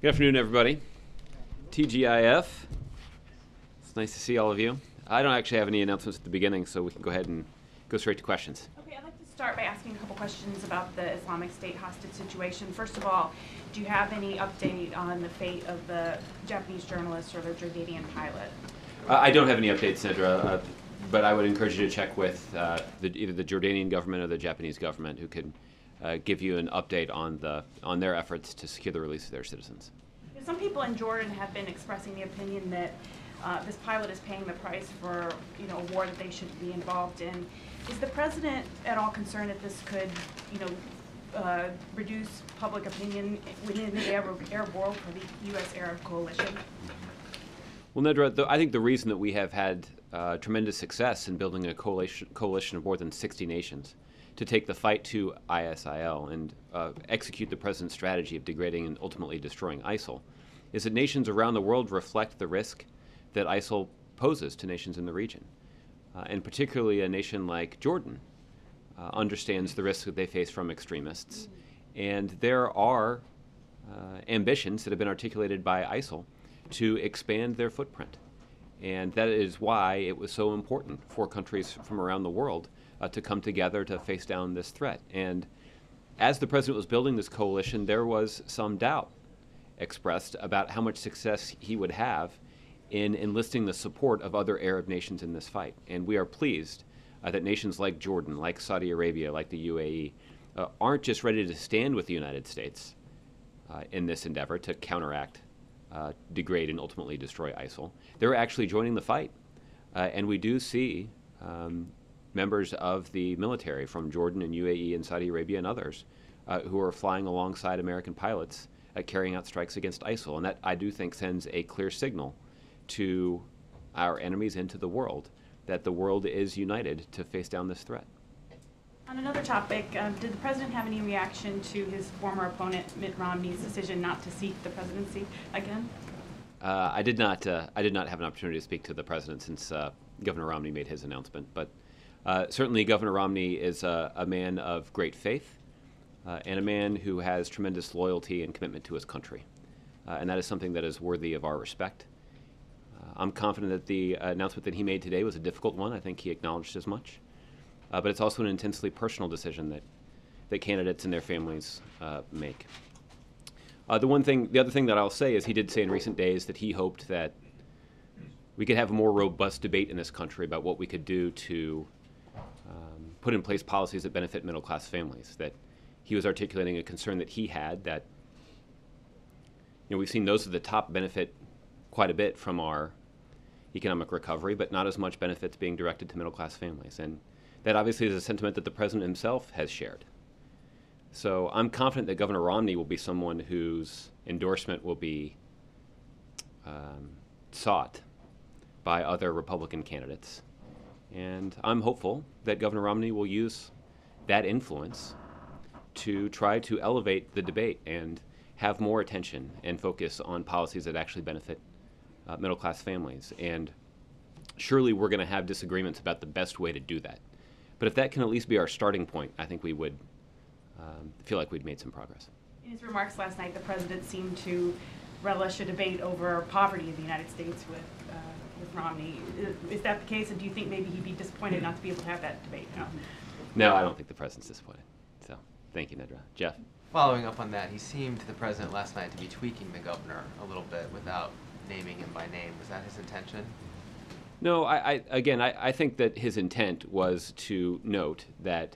Good afternoon, everybody. TGIF. It's nice to see all of you. I don't actually have any announcements at the beginning, so we can go ahead and go straight to questions. Okay, I'd like to start by asking a couple questions about the Islamic State hostage situation. First of all, do you have any update on the fate of the Japanese journalist or the Jordanian pilot? I don't have any updates, Nedra, but I would encourage you to check with either the Jordanian government or the Japanese government, who could give you an update on their efforts to secure the release of their citizens. Some people in Jordan have been expressing the opinion that this pilot is paying the price for, a war that they shouldn't be involved in. Is the president at all concerned that this could, reduce public opinion within the Arab world for the U.S.-Arab coalition? Well, Nedra, I think the reason that we have had tremendous success in building a coalition of more than 60 nations to take the fight to ISIL and execute the president's strategy of degrading and ultimately destroying ISIL is that nations around the world reflect the risk that ISIL poses to nations in the region. And particularly a nation like Jordan understands the risks that they face from extremists. And there are ambitions that have been articulated by ISIL to expand their footprint. And that is why it was so important for countries from around the world to come together to face down this threat. And as the president was building this coalition, there was some doubt expressed about how much success he would have in enlisting the support of other Arab nations in this fight. And we are pleased that nations like Jordan, like Saudi Arabia, like the UAE, aren't just ready to stand with the United States in this endeavor to counteract, degrade, and ultimately destroy ISIL. They're actually joining the fight. And we do see members of the military from Jordan and UAE and Saudi Arabia and others who are flying alongside American pilots carrying out strikes against ISIL. And that, I do think, sends a clear signal to our enemies and to the world that the world is united to face down this threat. On another topic, did the president have any reaction to his former opponent Mitt Romney's decision not to seek the presidency again? I did not have an opportunity to speak to the president since Governor Romney made his announcement, but certainly Governor Romney is a man of great faith and a man who has tremendous loyalty and commitment to his country. And that is something that is worthy of our respect. I'm confident that the announcement that he made today was a difficult one. I think he acknowledged as much. But it's also an intensely personal decision that candidates and their families make. The other thing that I'll say is he did say in recent days that he hoped that we could have a more robust debate in this country about what we could do to put in place policies that benefit middle-class families, that he was articulating a concern that he had that we've seen those at the top benefit quite a bit from our economic recovery, but not as much benefits being directed to middle-class families. And that obviously is a sentiment that the president himself has shared. So I'm confident that Governor Romney will be someone whose endorsement will be sought by other Republican candidates. And I'm hopeful that Governor Romney will use that influence to try to elevate the debate and have more attention and focus on policies that actually benefit middle-class families. And surely we're going to have disagreements about the best way to do that. But if that can at least be our starting point, I think we would feel like we'd made some progress. In his remarks last night, the president seemed to relish a debate over poverty in the United States with Romney. Is that the case, and do you think maybe he'd be disappointed not to be able to have that debate now? No, I don't think the president's disappointed. So, thank you, Nedra. Jeff? Following up on that, he seemed to the president last night to be tweaking the governor a little bit without naming him by name. Was that his intention? No, I think that his intent was to note that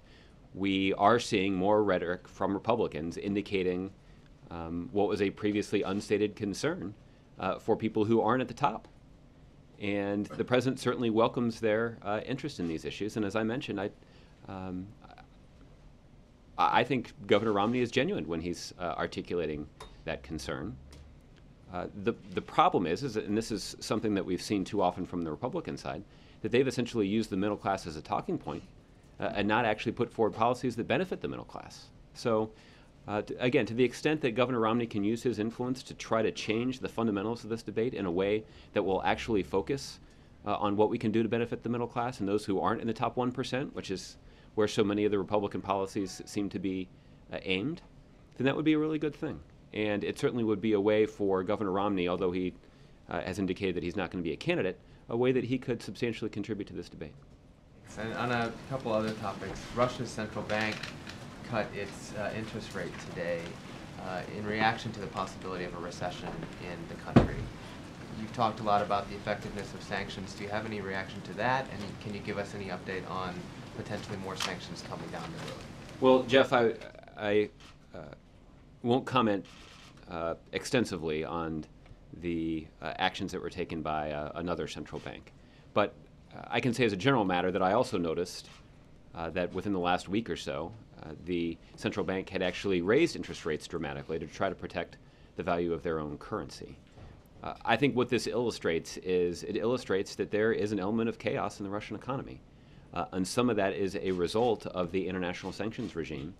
we are seeing more rhetoric from Republicans indicating what was a previously unstated concern for people who aren't at the top. And the president certainly welcomes their interest in these issues. And as I mentioned, I think Governor Romney is genuine when he's articulating that concern. The problem is, and this is something that we've seen too often from the Republican side, that they've essentially used the middle class as a talking point and not actually put forward policies that benefit the middle class. So, again, to the extent that Governor Romney can use his influence to try to change the fundamentals of this debate in a way that will actually focus on what we can do to benefit the middle class and those who aren't in the top 1%, which is where so many of the Republican policies seem to be aimed, then that would be a really good thing. And it certainly would be a way for Governor Romney, although he has indicated that he's not going to be a candidate, a way that he could substantially contribute to this debate. And on a couple other topics, Russia's central bank cut its interest rate today in reaction to the possibility of a recession in the country. You've talked a lot about the effectiveness of sanctions. Do you have any reaction to that? And can you give us any update on potentially more sanctions coming down the road? Well, Jeff, I won't comment extensively on the actions that were taken by another central bank. But I can say as a general matter that I also noticed that within the last week or so, the central bank had actually raised interest rates dramatically to try to protect the value of their own currency. I think what this illustrates is it illustrates that there is an element of chaos in the Russian economy. And some of that is a result of the international sanctions regime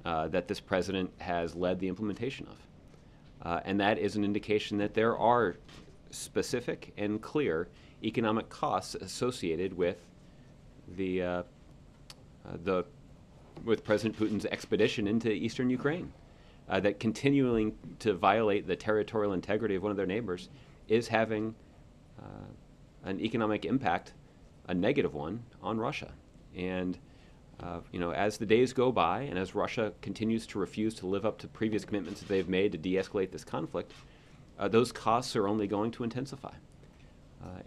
that this president has led the implementation of. And that is an indication that there are specific and clear economic costs associated with with President Putin's expedition into eastern Ukraine. That continuing to violate the territorial integrity of one of their neighbors is having an economic impact, a negative one, on Russia. And as the days go by and as Russia continues to refuse to live up to previous commitments that they've made to de-escalate this conflict, those costs are only going to intensify.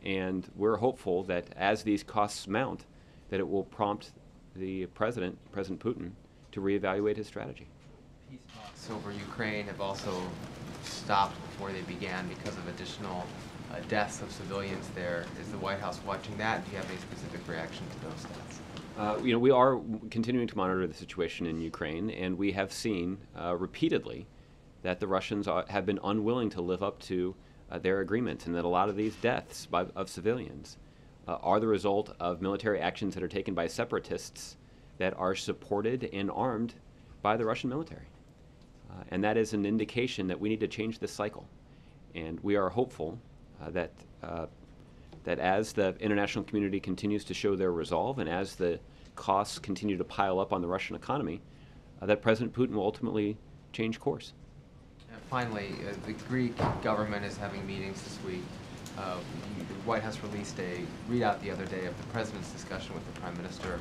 And we're hopeful that as these costs mount, that it will prompt the President Putin, to reevaluate his strategy. Peace talks over Ukraine have also stopped before they began because of additional deaths of civilians there. Is the White House watching that? Do you have any specific reaction to those deaths? We are continuing to monitor the situation in Ukraine, and we have seen repeatedly that the Russians have been unwilling to live up to their agreements, and that a lot of these deaths of civilians are the result of military actions that are taken by separatists that are supported and armed by the Russian military. And that is an indication that we need to change this cycle. And we are hopeful that as the international community continues to show their resolve and as the costs continue to pile up on the Russian economy, that President Putin will ultimately change course. Finally, the Greek government is having meetings this week. The White House released a readout the other day of the president's discussion with the prime minister.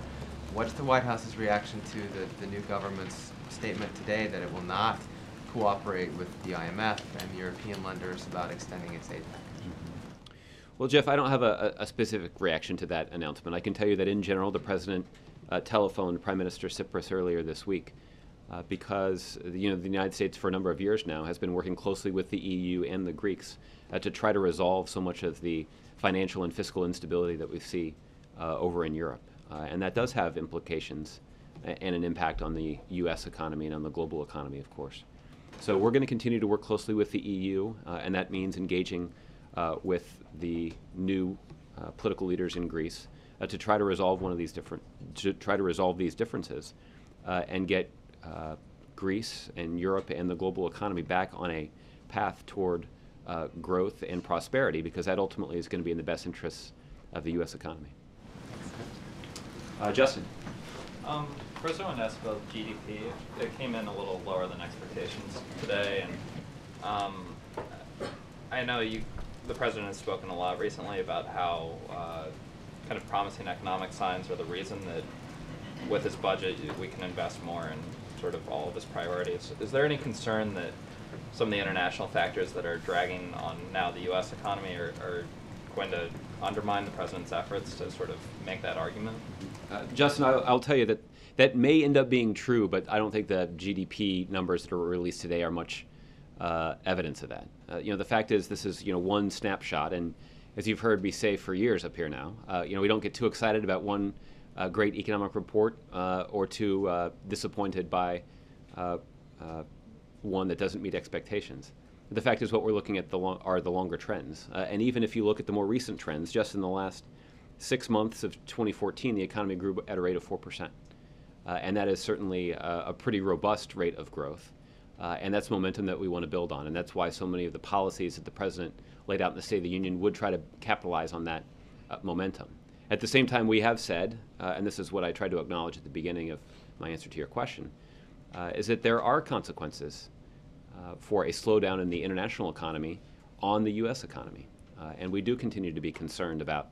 What's the White House's reaction to the new government's statement today that it will not cooperate with the IMF and European lenders about extending its aid package? Well, Jeff, I don't have a specific reaction to that announcement. I can tell you that in general, the president telephoned Prime Minister Tsipras earlier this week because the United States for a number of years now has been working closely with the EU and the Greeks to try to resolve so much of the financial and fiscal instability that we see over in Europe. And that does have implications and an impact on the U.S. economy and on the global economy, of course. So we're going to continue to work closely with the EU, and that means engaging with the new political leaders in Greece to try to resolve these differences and get Greece and Europe and the global economy back on a path toward growth and prosperity, because that ultimately is going to be in the best interests of the U.S. economy. Justin. First, I want to ask about GDP. It came in a little lower than expectations today, and I know the president has spoken a lot recently about how kind of promising economic signs are the reason that with his budget we can invest more in sort of all of his priorities. Is there any concern that some of the international factors that are dragging on now the U.S. economy are going to undermine the president's efforts to sort of make that argument? Justin, I'll tell you that may end up being true, but I don't think the GDP numbers that are released today are much evidence of that. The fact is this is one snapshot, and as you've heard me say for years up here now, we don't get too excited about one great economic report or too disappointed by one that doesn't meet expectations. The fact is what we're looking at are the longer trends. And even if you look at the more recent trends, just in the last 6 months of 2014, the economy grew at a rate of 4%. And that is certainly a pretty robust rate of growth. And that's momentum that we want to build on. And that's why so many of the policies that the president laid out in the State of the Union would try to capitalize on that momentum. At the same time, we have said, and this is what I tried to acknowledge at the beginning of my answer to your question, is that there are consequences for a slowdown in the international economy on the U.S. economy. And we do continue to be concerned about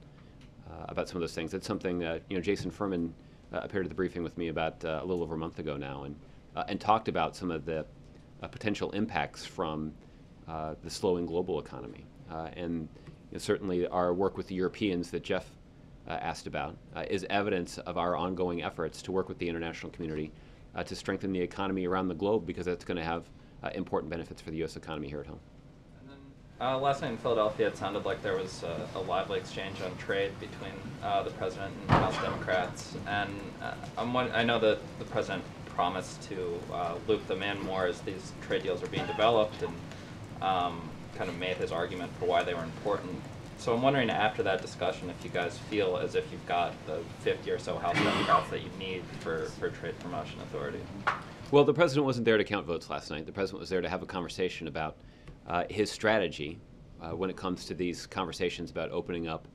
some of those things. It's something Jason Furman appeared at the briefing with me about a little over a month ago now, and talked about some of the potential impacts from the slowing global economy. And certainly our work with the Europeans that Jeff asked about is evidence of our ongoing efforts to work with the international community to strengthen the economy around the globe, because that's going to have important benefits for the U.S. economy here at home. And then last night in Philadelphia, it sounded like there was a lively exchange on trade between the president and House Democrats. And I know that the president promised to loop them in more as these trade deals are being developed, and kind of made his argument for why they were important. So I'm wondering, after that discussion, if you guys feel as if you've got the 50 or so House Democrats that you need for trade promotion authority. Well, the president wasn't there to count votes last night. The president was there to have a conversation about his strategy when it comes to these conversations about opening up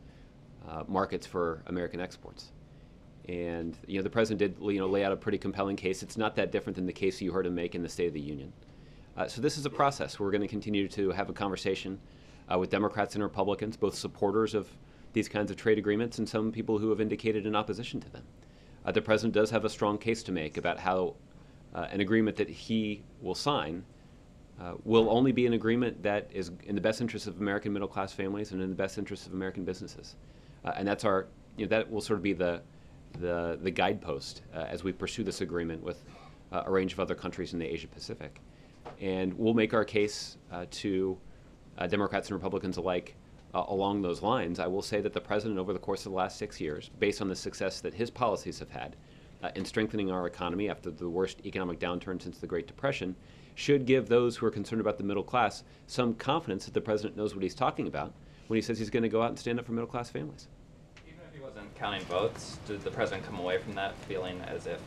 markets for American exports. And the president did lay out a pretty compelling case. It's not that different than the case you heard him make in the State of the Union. So this is a process. We're going to continue to have a conversation with Democrats and Republicans, both supporters of these kinds of trade agreements and some people who have indicated an opposition to them. The president does have a strong case to make about how an agreement that he will sign will only be an agreement that is in the best interest of American middle-class families and in the best interest of American businesses. And that's our, that will sort of be the guidepost as we pursue this agreement with a range of other countries in the Asia Pacific. And we'll make our case to Democrats and Republicans alike along those lines. I will say that the president, over the course of the last 6 years, based on the success that his policies have had in strengthening our economy after the worst economic downturn since the Great Depression, should give those who are concerned about the middle class some confidence that the president knows what he's talking about when he says he's going to go out and stand up for middle-class families. Even if he wasn't counting votes, did the president come away from that feeling as if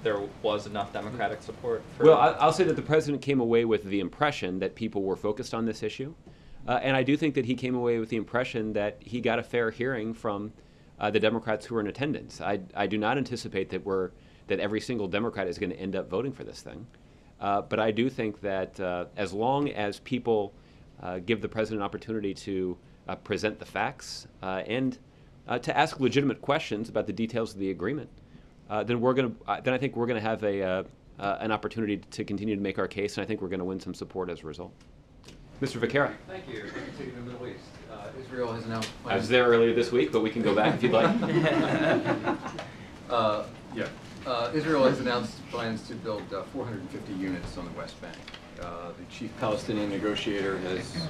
there was enough Democratic support for... Well, I'll say that the president came away with the impression that people were focused on this issue. And I do think that he came away with the impression that he got a fair hearing from the Democrats who were in attendance. I do not anticipate that every single Democrat is going to end up voting for this thing. But I do think that as long as people give the president an opportunity to present the facts and to ask legitimate questions about the details of the agreement, then I think we're going to have an opportunity to continue to make our case, and I think we're going to win some support as a result. Mr. Vaquera. Thank you. Taking the Middle East. Israel has announced plans. I was there earlier this week, but we can go back if you'd like. Israel has announced plans to build 450 units on the West Bank. The chief Palestinian negotiator has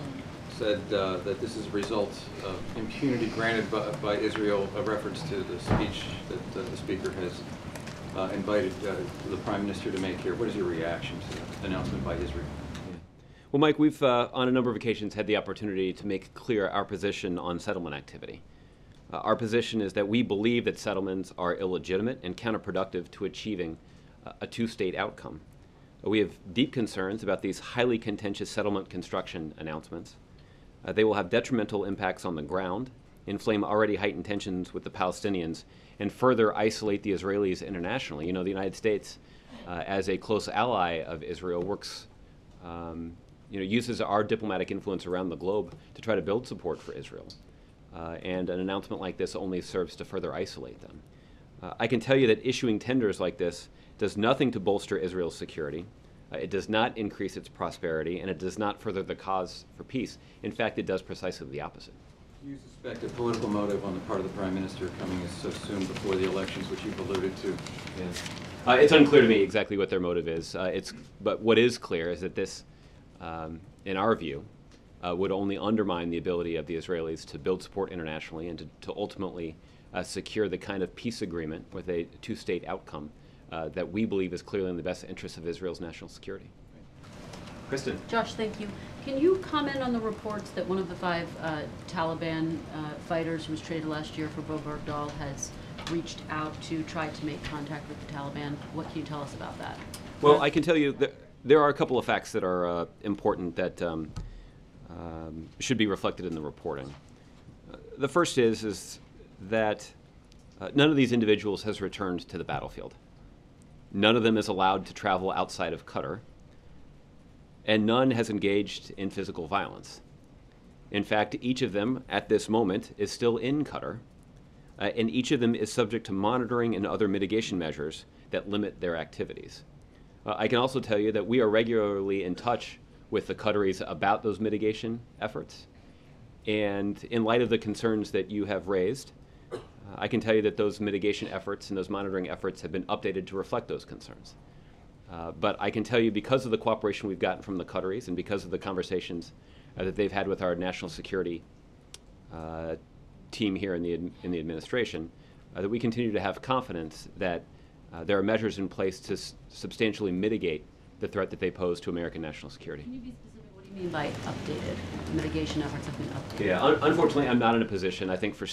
said that this is a result of impunity granted by Israel, a reference to the speech that the speaker has invited the Prime Minister to make here. What is your reaction to the announcement by Israel? Well, Mike, we've on a number of occasions had the opportunity to make clear our position on settlement activity. Our position is that we believe that settlements are illegitimate and counterproductive to achieving a two-state outcome. We have deep concerns about these highly contentious settlement construction announcements. They will have detrimental impacts on the ground, inflame already heightened tensions with the Palestinians, and further isolate the Israelis internationally. The United States, as a close ally of Israel, works uses our diplomatic influence around the globe to try to build support for Israel. And an announcement like this only serves to further isolate them. I can tell you that issuing tenders like this does nothing to bolster Israel's security. It does not increase its prosperity, and it does not further the cause for peace. In fact, it does precisely the opposite. Do you suspect a political motive on the part of the Prime Minister coming so soon before the elections, which you've alluded to? It's unclear to me exactly what their motive is. But what is clear is that this, in our view, would only undermine the ability of the Israelis to build support internationally and to ultimately secure the kind of peace agreement with a two-state outcome that we believe is clearly in the best interest of Israel's national security. Kristen. Josh, thank you. Can you comment on the reports that one of the 5 Taliban fighters who was traded last year for Bo Bergdahl has reached out to try to make contact with the Taliban? What can you tell us about that? Well, I can tell you that there are a couple of facts that are important that should be reflected in the reporting. The first is that none of these individuals has returned to the battlefield. None of them is allowed to travel outside of Qatar. and none has engaged in physical violence. In fact, each of them at this moment is still in Qatar, and each of them is subject to monitoring and other mitigation measures that limit their activities. I can also tell you that we are regularly in touch with the Qataris about those mitigation efforts, and in light of the concerns that you have raised, I can tell you that those mitigation efforts and those monitoring efforts have been updated to reflect those concerns. But I can tell you, because of the cooperation we've gotten from the Qataris and because of the conversations that they've had with our national security team here in the administration, that we continue to have confidence that there are measures in place to substantially mitigate the threat that they pose to American national security. Can you be specific? What do you mean by updated? Mitigation efforts have been updated. Yeah, unfortunately, I'm not in a position, I think for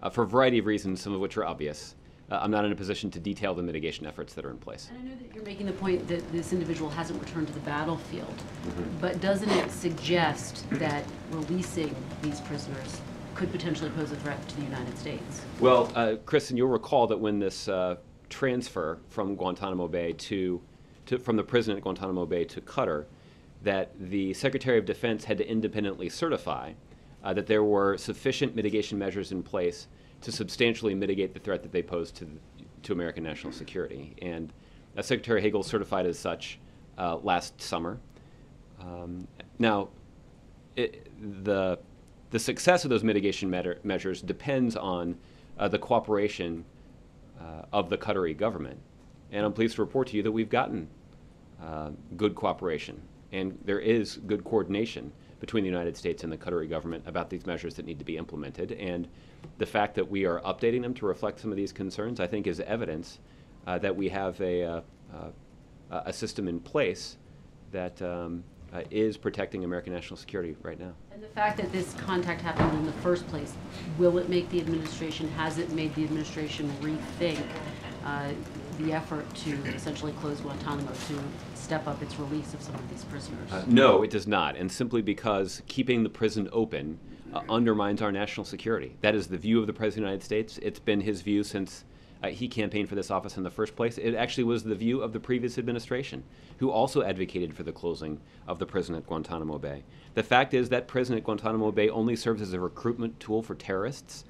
a variety of reasons, some of which are obvious, I'm not in a position to detail the mitigation efforts that are in place. And I know that you're making the point that this individual hasn't returned to the battlefield, but doesn't it suggest that releasing these prisoners could potentially pose a threat to the United States? Well, Kristen, you'll recall that when this transfer from Guantanamo Bay from the prison at Guantanamo Bay to Qatar, that the Secretary of Defense had to independently certify that there were sufficient mitigation measures in place to substantially mitigate the threat that they pose to American national security. And Secretary Hagel certified as such last summer. Now, the success of those mitigation measures depends on the cooperation of the Qatari government. And I'm pleased to report to you that we've gotten good cooperation, and there is good coordination between the United States and the Qatari government about these measures that need to be implemented. And the fact that we are updating them to reflect some of these concerns, I think, is evidence that we have a system in place that is protecting American national security right now. And the fact that this contact happened in the first place, will it make the administration, has it made the administration rethink the effort to essentially close Guantanamo, to step up its release of some of these prisoners? No, it does not, and simply because keeping the prison open undermines our national security. That is the view of the President of the United States. It's been his view since he campaigned for this office in the first place. It actually was the view of the previous administration, who also advocated for the closing of the prison at Guantanamo Bay. The fact is that prison at Guantanamo Bay only serves as a recruitment tool for terrorists.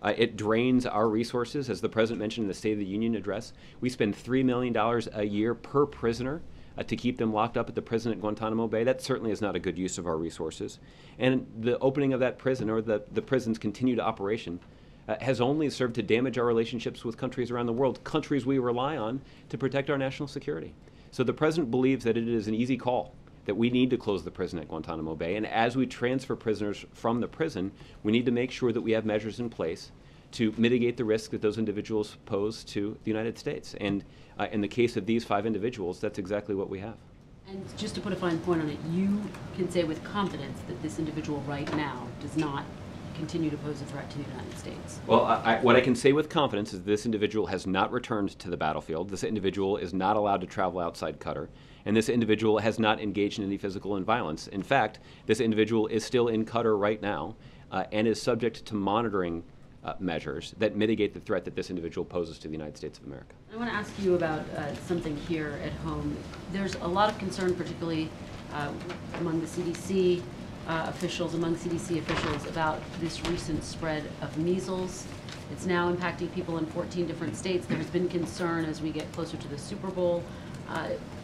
It drains our resources. As the President mentioned in the State of the Union address, we spend $3 million a year per prisoner to keep them locked up at the prison at Guantanamo Bay. That certainly is not a good use of our resources. And the opening of that prison, or the prison's continued operation, has only served to damage our relationships with countries around the world, countries we rely on to protect our national security. So the President believes that it is an easy call, that we need to close the prison at Guantanamo Bay. And as we transfer prisoners from the prison, we need to make sure that we have measures in place to mitigate the risk that those individuals pose to the United States. And in the case of these 5 individuals, that's exactly what we have. And just to put a fine point on it, you can say with confidence that this individual right now does not continue to pose a threat to the United States. Well, what I can say with confidence is this individual has not returned to the battlefield. This individual is not allowed to travel outside Qatar. And this individual has not engaged in any physical violence. In fact, this individual is still in Qatar right now and is subject to monitoring measures that mitigate the threat that this individual poses to the United States of America. I want to ask you about something here at home. There's a lot of concern, particularly among the CDC officials, about this recent spread of measles. It's now impacting people in 14 different states. There's been concern as we get closer to the Super Bowl.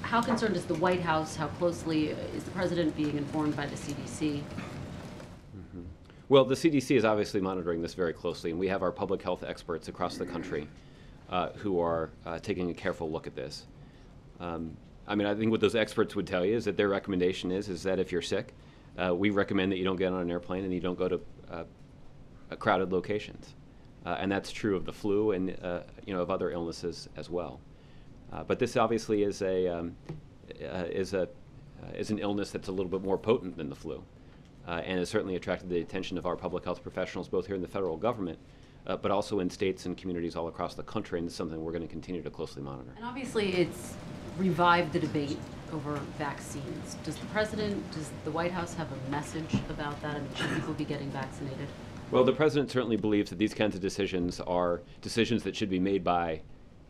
How concerned is the White House? How closely is the President being informed by the CDC? Well, the CDC is obviously monitoring this very closely, and we have our public health experts across the country who are taking a careful look at this. I mean, I think what those experts would tell you is that their recommendation is that if you're sick, we recommend that you don't get on an airplane and you don't go to crowded locations. And that's true of the flu and of other illnesses as well. But this obviously is an illness that's a little bit more potent than the flu. And has certainly attracted the attention of our public health professionals, both here in the federal government, but also in states and communities all across the country, and it's something we're going to continue to closely monitor. And obviously it's revived the debate over vaccines. Does the White House have a message about that? I mean, should people be getting vaccinated? Well, the President certainly believes that these kinds of decisions are decisions that should be made by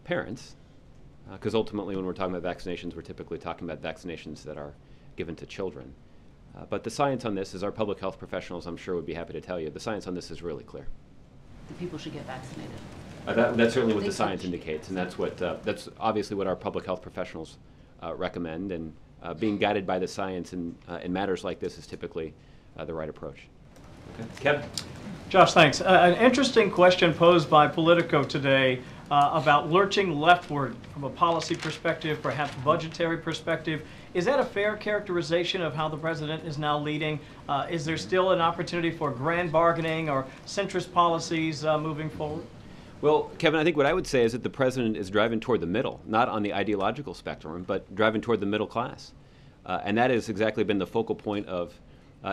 parents, because ultimately when we're talking about vaccinations, we're typically talking about vaccinations that are given to children. But the science on this, as our public health professionals I'm sure would be happy to tell you, the science on this is really clear. The people should get vaccinated. That's certainly what They the science should. indicates, and that's obviously what our public health professionals recommend, and being guided by the science in matters like this is typically the right approach. Okay. Kevin? Josh, thanks. An interesting question posed by Politico today about lurching leftward from a policy perspective, perhaps budgetary perspective. Is that a fair characterization of how the president is now leading? Is there still an opportunity for grand bargaining or centrist policies moving forward? Well, Kevin, I think what I would say is that the president is driving toward the middle, not on the ideological spectrum, but driving toward the middle class. And that has exactly been the focal point of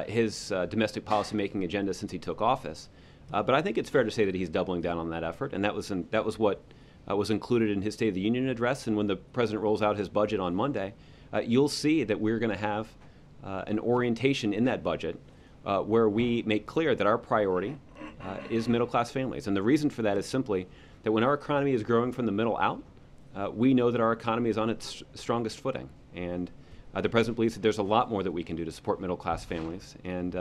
his domestic policy-making agenda since he took office. But I think it's fair to say that he's doubling down on that effort, and that was what was included in his State of the Union address. And when the president rolls out his budget on Monday, you'll see that we're going to have an orientation in that budget where we make clear that our priority is middle-class families. And the reason for that is simply that when our economy is growing from the middle out, we know that our economy is on its strongest footing. And the president believes that there's a lot more that we can do to support middle-class families. And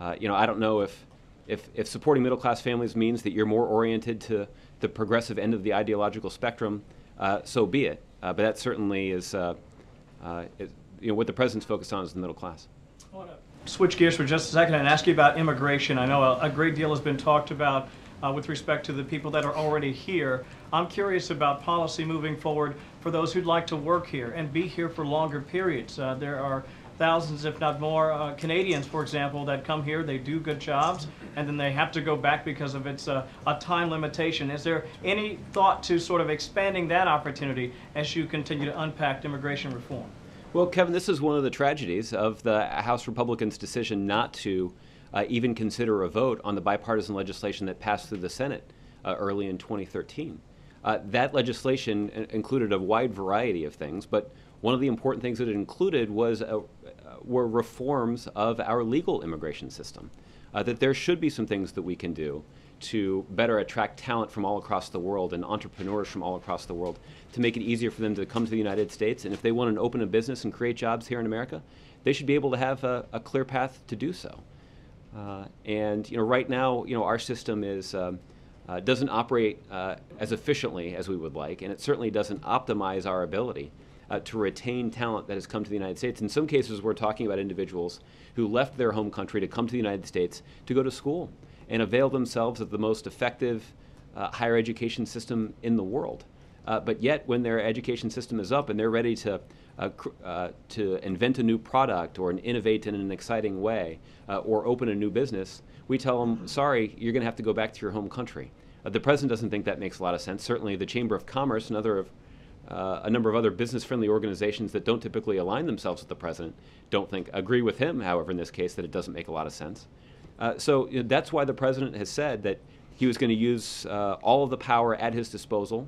I don't know if supporting middle-class families means that you're more oriented to the progressive end of the ideological spectrum, so be it. But that certainly is what the president's focused on is the middle class. I want to switch gears for just a second and ask you about immigration. I know a great deal has been talked about with respect to the people that are already here. I'm curious about policy moving forward for those who'd like to work here and be here for longer periods. There are thousands, if not more, Canadians, for example, that come here, they do good jobs, and then they have to go back because of it's a time limitation. Is there any thought to sort of expanding that opportunity as you continue to unpack immigration reform? Well, Kevin, this is one of the tragedies of the House Republicans' decision not to even consider a vote on the bipartisan legislation that passed through the Senate early in 2013. That legislation included a wide variety of things, but one of the important things that it included were reforms of our legal immigration system. That there should be some things that we can do to better attract talent from all across the world and entrepreneurs from all across the world to make it easier for them to come to the United States. And if they want to open a business and create jobs here in America, they should be able to have a clear path to do so. Right now, our system doesn't operate as efficiently as we would like, and it certainly doesn't optimize our ability to retain talent that has come to the United States. In some cases, we're talking about individuals who left their home country to come to the United States to go to school and avail themselves of the most effective higher education system in the world. But yet, when their education system is up and they're ready to invent a new product or innovate in an exciting way or open a new business, we tell them, sorry, you're going to have to go back to your home country. The president doesn't think that makes a lot of sense. Certainly the Chamber of Commerce and a number of other business-friendly organizations that don't typically align themselves with the president agree with him, however, in this case, that it doesn't make a lot of sense. So that's why the president has said that he was going to use all of the power at his disposal,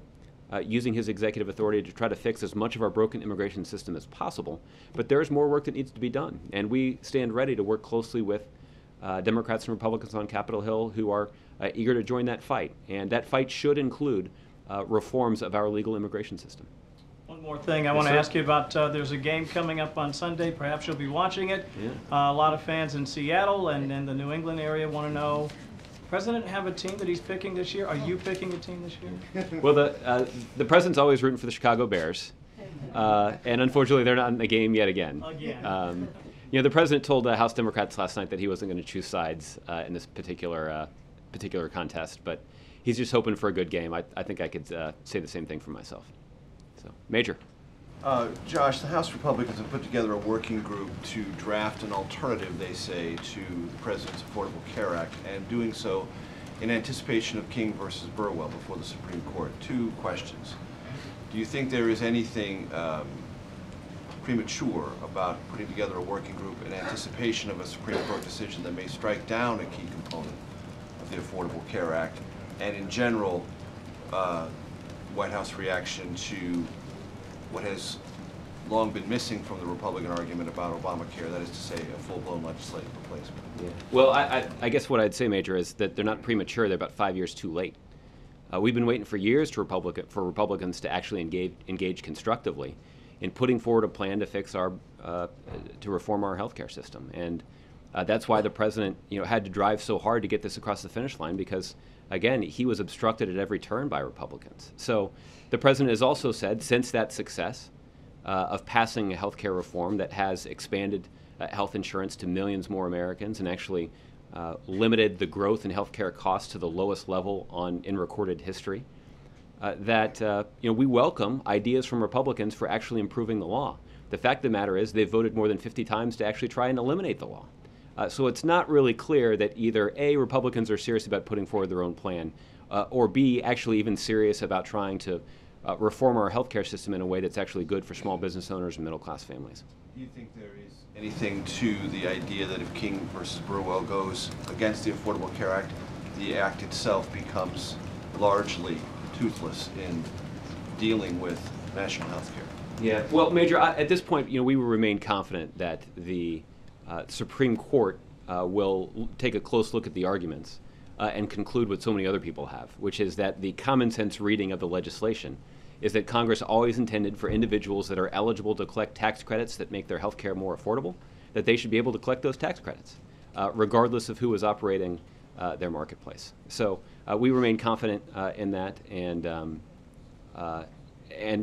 using his executive authority to try to fix as much of our broken immigration system as possible. But there is more work that needs to be done, and we stand ready to work closely with Democrats and Republicans on Capitol Hill who are eager to join that fight. And that fight should include reforms of our legal immigration system. One more thing I want to ask you about, there's a game coming up on Sunday, perhaps you'll be watching it. Yeah. A lot of fans in Seattle and in the New England area want to know, President have a team that he's picking this year? Are you picking a team this year? Well, the president's always rooting for the Chicago Bears, and unfortunately they're not in the game yet again. The president told House Democrats last night that he wasn't going to choose sides in this particular contest, but he's just hoping for a good game. I think I could say the same thing for myself. So, Major. Josh, the House Republicans have put together a working group to draft an alternative, they say, to the President's Affordable Care Act, and doing so in anticipation of King versus Burwell before the Supreme Court. Two questions. Do you think there is anything premature about putting together a working group in anticipation of a Supreme Court decision that may strike down a key component of the Affordable Care Act? And in general, White House reaction to what has long been missing from the Republican argument about Obamacare, that is to say, a full-blown legislative replacement. Yeah. Well, I guess what I'd say, Major, is that they're not premature. They're about 5 years too late. We've been waiting for years for Republicans to actually engage constructively in putting forward a plan to fix our reform our healthcare system. And that's why the president, had to drive so hard to get this across the finish line, because, again, he was obstructed at every turn by Republicans. So the president has also said, since that success of passing a healthcare reform that has expanded health insurance to millions more Americans and actually limited the growth in healthcare costs to the lowest level in recorded history, that we welcome ideas from Republicans for actually improving the law. The fact of the matter is they've voted more than 50 times to actually try and eliminate the law. So it's not really clear that either A, Republicans are serious about putting forward their own plan, or B, actually even serious about trying to reform our healthcare system in a way that's actually good for small business owners and middle-class families. Do you think there is anything to the idea that if King versus Burwell goes against the Affordable Care Act, the act itself becomes largely toothless in dealing with national health care? Yeah. Well, Major, at this point, we will remain confident that the Supreme Court will take a close look at the arguments and conclude what so many other people have, which is that the common sense reading of the legislation is that Congress always intended for individuals that are eligible to collect tax credits that make their health care more affordable, that they should be able to collect those tax credits, regardless of who is operating their marketplace. So we remain confident in that, and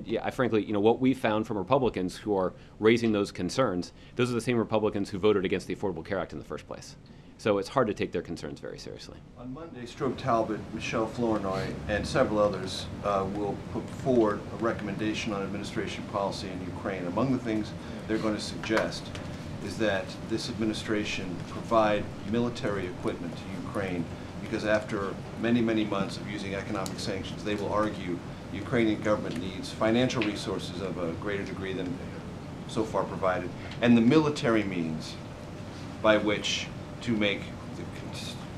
yeah, frankly, what we found from Republicans who are raising those concerns, those are the same Republicans who voted against the Affordable Care Act in the first place. So it's hard to take their concerns very seriously. On Monday, Strobe Talbot, Michelle Flournoy, and several others will put forward a recommendation on administration policy in Ukraine. Among the things they're going to suggest is that this administration provide military equipment to Ukraine, because after many, many months of using economic sanctions, they will argue the Ukrainian government needs financial resources of a greater degree than so far provided, and the military means by which to make the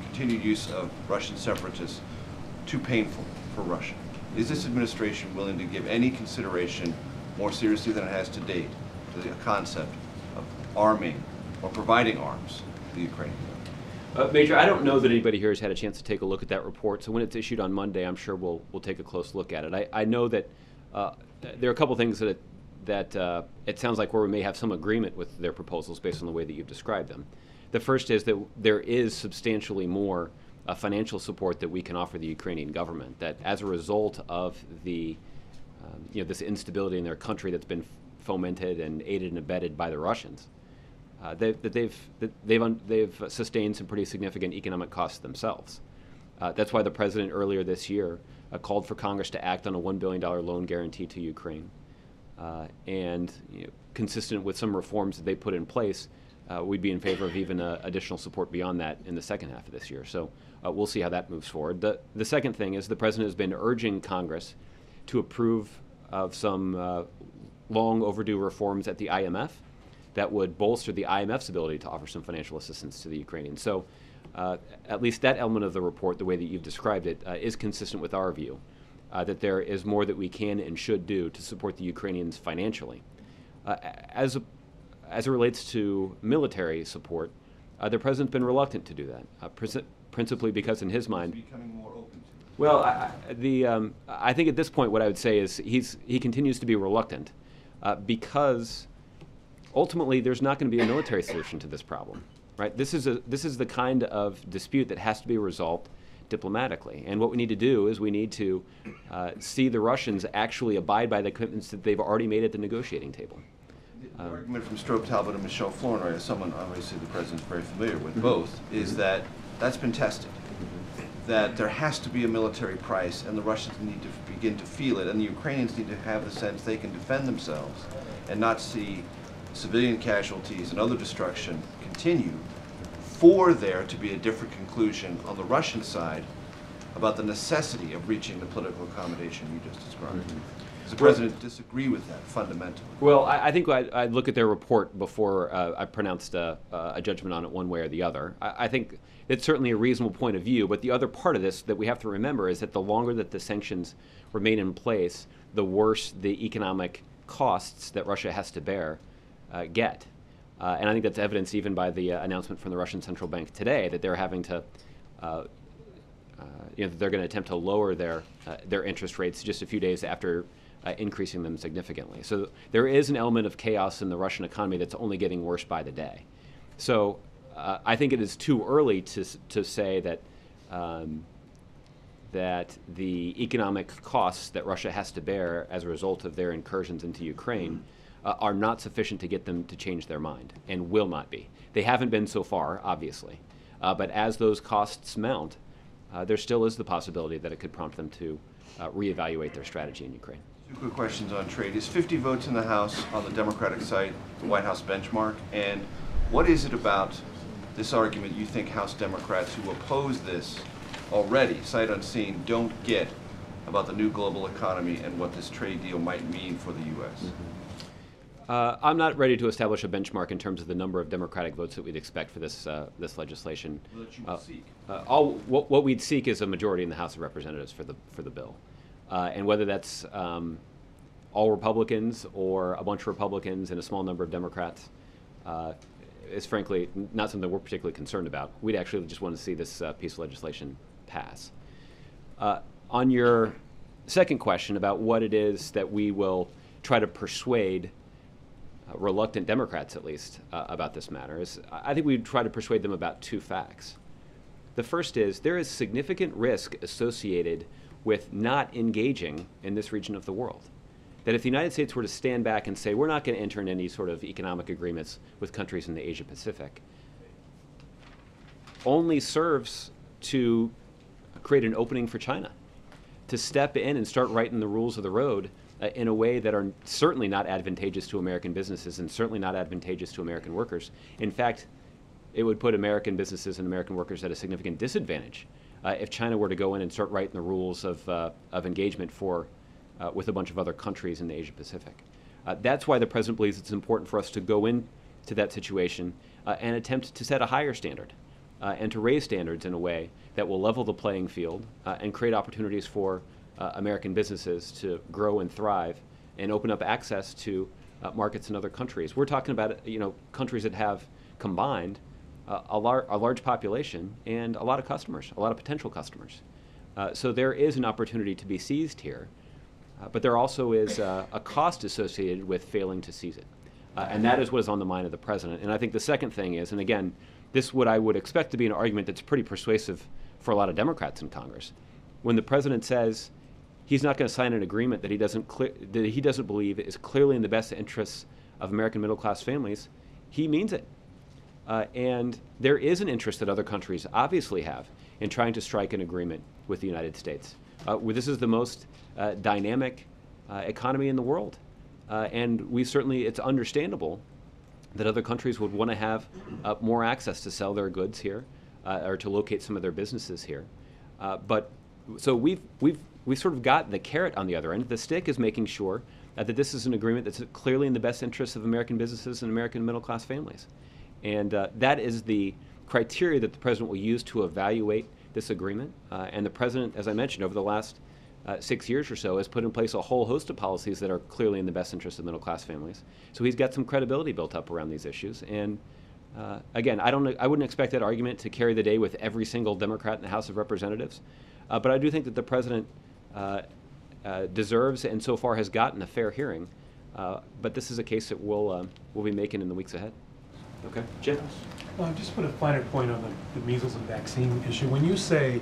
continued use of Russian separatists too painful for Russia. Is this administration willing to give any consideration, more seriously than it has to date, to the concept of arming or providing arms to the Ukrainian government? Major, I don't know that anybody here has had a chance to take a look at that report, so when it's issued on Monday, I'm sure we'll take a close look at it. I know that there are a couple things that it sounds like where we may have some agreement with their proposals based on the way that you've described them. The first is that there is substantially more financial support that we can offer the Ukrainian government, that as a result of the this instability in their country that's been fomented and aided and abetted by the Russians, they've sustained some pretty significant economic costs themselves. That's why the president earlier this year called for Congress to act on a $1 billion loan guarantee to Ukraine, and consistent with some reforms that they put in place, we'd be in favor of even additional support beyond that in the second half of this year. So we'll see how that moves forward. The second thing is the president has been urging Congress to approve of some long overdue reforms at the IMF that would bolster the IMF's ability to offer some financial assistance to the Ukrainians. So at least that element of the report, the way that you've described it, is consistent with our view, that there is more that we can and should do to support the Ukrainians financially. As it relates to military support, the president's been reluctant to do that, principally because in his mind, Becoming more open to it. well, I think at this point what I would say is he continues to be reluctant because ultimately there's not going to be a military solution to this problem, right? This is the kind of dispute that has to be resolved diplomatically, and what we need to do is we need to see the Russians actually abide by the commitments that they've already made at the negotiating table. The argument from Strobe Talbot and Michelle Flournoy, as someone obviously the president's very familiar with both, is that that's been tested. That there has to be a military price, and the Russians need to begin to feel it, and the Ukrainians need to have the sense they can defend themselves and not see civilian casualties and other destruction continue, for there to be a different conclusion on the Russian side about the necessity of reaching the political accommodation you just described. Does the president disagree with that fundamentally? Well, I think I'd look at their report before I pronounced a judgment on it one way or the other. I think it's certainly a reasonable point of view, but the other part of this that we have to remember is that the longer that the sanctions remain in place, the worse the economic costs that Russia has to bear get. And I think that's evidenced even by the announcement from the Russian Central Bank today that they're having to, they're going to attempt to lower their interest rates just a few days after increasing them significantly. So there is an element of chaos in the Russian economy that's only getting worse by the day. So I think it is too early to say that that the economic costs that Russia has to bear as a result of their incursions into Ukraine are not sufficient to get them to change their mind, and will not be. They haven't been so far, obviously. But as those costs mount, there still is the possibility that it could prompt them to reevaluate their strategy in Ukraine. Two quick questions on trade. Is 50 votes in the House on the Democratic side the White House benchmark? And what is it about this argument you think House Democrats who oppose this already, sight unseen, don't get about the new global economy and what this trade deal might mean for the U.S.? I'm not ready to establish a benchmark in terms of the number of Democratic votes that we'd expect for this this legislation. That you would seek. What we'd seek is a majority in the House of Representatives for the bill, and whether that's all Republicans or a bunch of Republicans and a small number of Democrats is frankly not something we're particularly concerned about. We'd actually just want to see this piece of legislation pass. On your second question about what it is that we will try to persuade reluctant Democrats, at least, about this matter, is I think we'd try to persuade them about two facts. The first is there is significant risk associated with not engaging in this region of the world. That if the United States were to stand back and say, we're not going to enter into any sort of economic agreements with countries in the Asia Pacific, only serves to create an opening for China to step in and start writing the rules of the road in a way that are certainly not advantageous to American businesses and certainly not advantageous to American workers. In fact, it would put American businesses and American workers at a significant disadvantage if China were to go in and start writing the rules of engagement for with a bunch of other countries in the Asia Pacific. That's why the President believes it's important for us to go into that situation and attempt to set a higher standard and to raise standards in a way that will level the playing field and create opportunities for American businesses to grow and thrive and open up access to markets in other countries. We're talking about countries that have combined a large population and a lot of customers, a lot of potential customers. So there is an opportunity to be seized here, but there also is a cost associated with failing to seize it. And that is what is on the mind of the President. And I think the second thing is, and again, this is what I would expect to be an argument that's pretty persuasive for a lot of Democrats in Congress. When the President says he's not going to sign an agreement that he doesn't believe is clearly in the best interests of American middle-class families, he means it. And there is an interest that other countries obviously have in trying to strike an agreement with the United States. This is the most dynamic economy in the world. And it's understandable that other countries would want to have more access to sell their goods here or to locate some of their businesses here. So we've sort of got the carrot on the other end. The stick is making sure that this is an agreement that's clearly in the best interests of American businesses and American middle-class families. And that is the criteria that the President will use to evaluate this agreement. And the President, as I mentioned, over the last 6 years or so, has put in place a whole host of policies that are clearly in the best interest of middle-class families. So he's got some credibility built up around these issues. And again, I wouldn't expect that argument to carry the day with every single Democrat in the House of Representatives. But I do think that the President deserves and so far has gotten a fair hearing. But this is a case that we'll be making in the weeks ahead. Okay, Jim? Just put a finer point on the measles and vaccine issue. When you say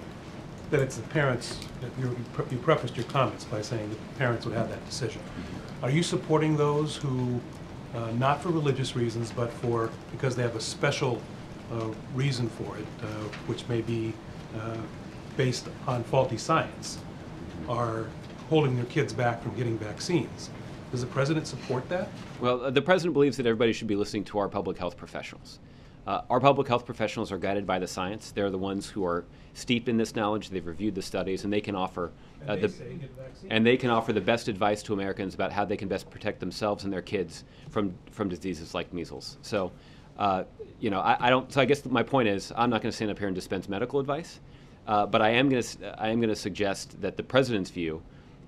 that it's the parents, that you prefaced your comments by saying that the parents would have that decision. Are you supporting those who, not for religious reasons, but because they have a special reason for it, which may be based on faulty science, are holding their kids back from getting vaccines? Does the President support that? Well, the President believes that everybody should be listening to our public health professionals. Our public health professionals are guided by the science. They're the ones who are steeped in this knowledge. They've reviewed the studies, and they can offer the best advice to Americans about how they can best protect themselves and their kids from diseases like measles. So, I don't. So I guess my point is, I'm not going to stand up here and dispense medical advice, but I am going to suggest that the President's view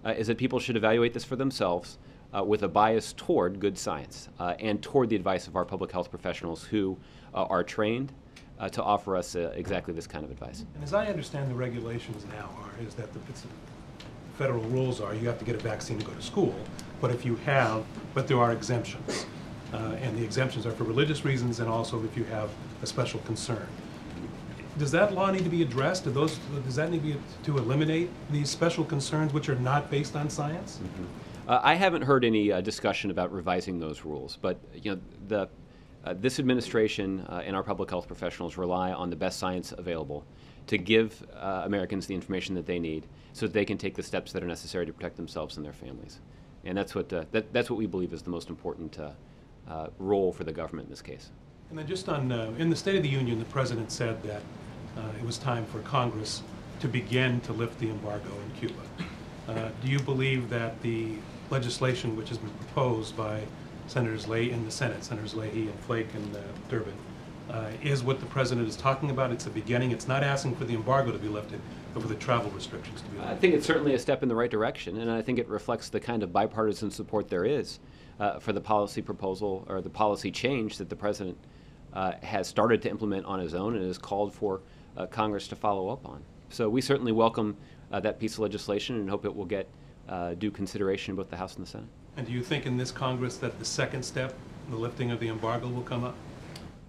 is that people should evaluate this for themselves with a bias toward good science and toward the advice of our public health professionals who are trained to offer us exactly this kind of advice. And as I understand the regulations now is that federal rules are you have to get a vaccine to go to school, but there are exemptions. And the exemptions are for religious reasons and also if you have a special concern. Does that law need to be addressed? Does that need to eliminate these special concerns which are not based on science? I haven't heard any discussion about revising those rules, but this administration and our public health professionals rely on the best science available to give Americans the information that they need so that they can take the steps that are necessary to protect themselves and their families. And that's what we believe is the most important role for the government in this case. And then just on, in the State of the Union, the President said that it was time for Congress to begin to lift the embargo in Cuba. Do you believe that the legislation which has been proposed by Senators Leahy in the Senate, Senators Leahy and Flake and Durbin, is what the President is talking about? It's a beginning. It's not asking for the embargo to be lifted, but for the travel restrictions to be lifted. I think it's certainly a step in the right direction, and I think it reflects the kind of bipartisan support there is for the policy proposal or the policy change that the President has started to implement on his own and has called for Congress to follow up on. So we certainly welcome that piece of legislation and hope it will get due consideration in both the House and the Senate. And do you think in this Congress that the second step, the lifting of the embargo, will come up?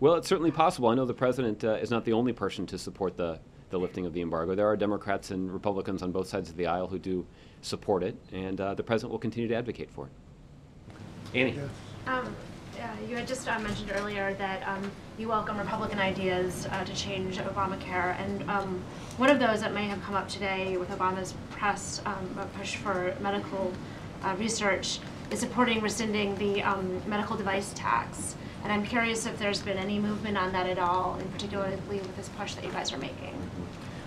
Well, it's certainly possible. I know the President is not the only person to support the lifting of the embargo. There are Democrats and Republicans on both sides of the aisle who do support it, and the President will continue to advocate for it. Annie? You had just mentioned earlier that you welcome Republican ideas to change Obamacare, and one of those that may have come up today with Obama's push for medical research is supporting rescinding the medical device tax. And I'm curious if there's been any movement on that at all, and particularly with this push that you guys are making.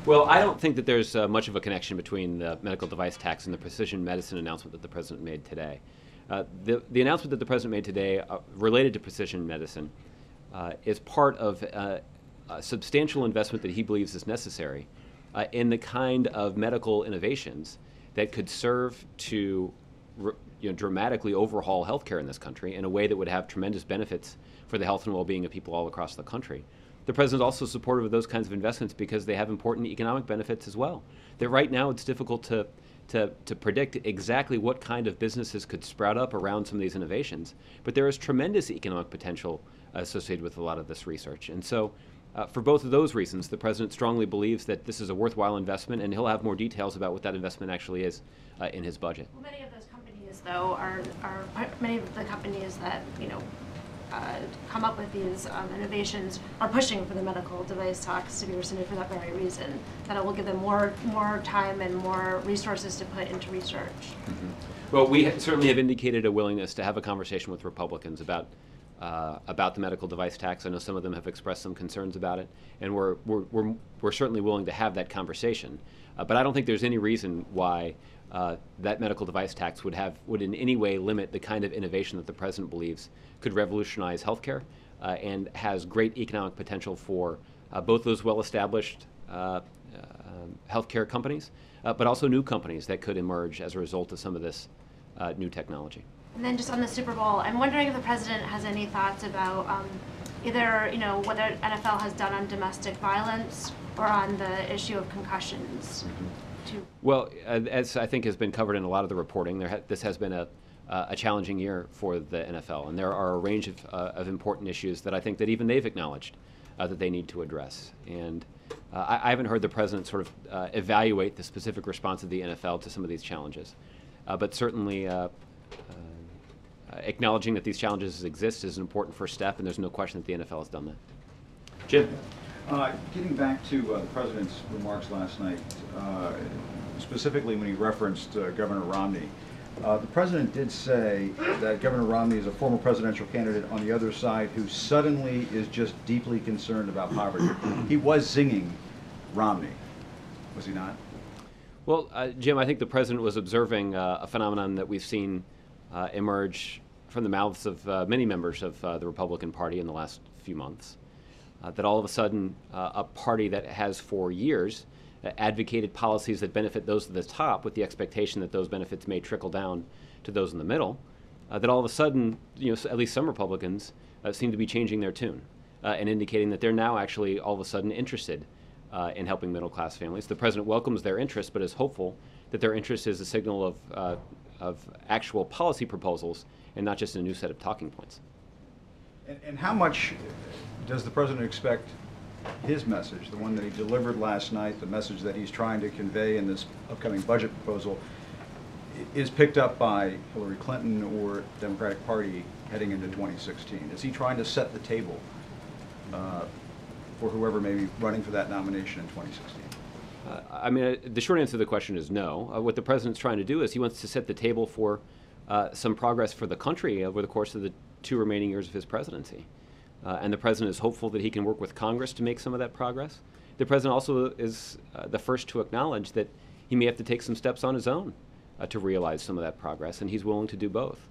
Well, I don't think that there's much of a connection between the medical device tax and the precision medicine announcement that the President made today. The announcement that the President made today related to precision medicine is part of a substantial investment that he believes is necessary in the kind of medical innovations that could serve to dramatically overhaul healthcare in this country in a way that would have tremendous benefits for the health and well-being of people all across the country. The President is also supportive of those kinds of investments because they have important economic benefits as well. That right now it's difficult to predict exactly what kind of businesses could sprout up around some of these innovations, but there is tremendous economic potential associated with a lot of this research. And so for both of those reasons, the President strongly believes that this is a worthwhile investment, and he'll have more details about what that investment actually is in his budget. Well, many of those companies, though, are many of the companies that come up with these innovations are pushing for the medical device tax to be rescinded for that very reason, that it will give them more time and more resources to put into research. Mm-hmm. Well, we certainly have indicated a willingness to have a conversation with Republicans about the medical device tax. I know some of them have expressed some concerns about it, and we're certainly willing to have that conversation. But I don't think there's any reason why that medical device tax would in any way limit the kind of innovation that the President believes could revolutionize healthcare and has great economic potential for both those well-established healthcare companies, but also new companies that could emerge as a result of some of this new technology. And then just on the Super Bowl, I'm wondering if the President has any thoughts about either whether NFL has done on domestic violence or on the issue of concussions. Mm-hmm. Well, as I think has been covered in a lot of the reporting, this has been a challenging year for the NFL, and there are a range of important issues that I think that even they've acknowledged that they need to address. And I haven't heard the President sort of evaluate the specific response of the NFL to some of these challenges, but certainly acknowledging that these challenges exist is an important first step, and there's no question that the NFL has done that. Jim? Getting back to the President's remarks last night, specifically when he referenced Governor Romney, the President did say that Governor Romney is a former presidential candidate on the other side who suddenly is just deeply concerned about poverty. He was zinging Romney, was he not? Well, Jim, I think the President was observing a phenomenon that we've seen emerge from the mouths of many members of the Republican Party in the last few months. That all of a sudden a party that has for years advocated policies that benefit those at the top with the expectation that those benefits may trickle down to those in the middle, that all of a sudden, at least some Republicans seem to be changing their tune and indicating that they're now actually all of a sudden interested in helping middle-class families. The President welcomes their interest, but is hopeful that their interest is a signal of actual policy proposals and not just a new set of talking points. And how much does the president expect his message, the one that he delivered last night, the message that he's trying to convey in this upcoming budget proposal, is picked up by Hillary Clinton or Democratic Party heading into 2016? Is he trying to set the table for whoever may be running for that nomination in 2016? I mean, the short answer to the question is no. What the president's trying to do is he wants to set the table for some progress for the country over the course of the 2 remaining years of his presidency. And the president is hopeful that he can work with Congress to make some of that progress. The president also is the first to acknowledge that he may have to take some steps on his own to realize some of that progress, and he's willing to do both.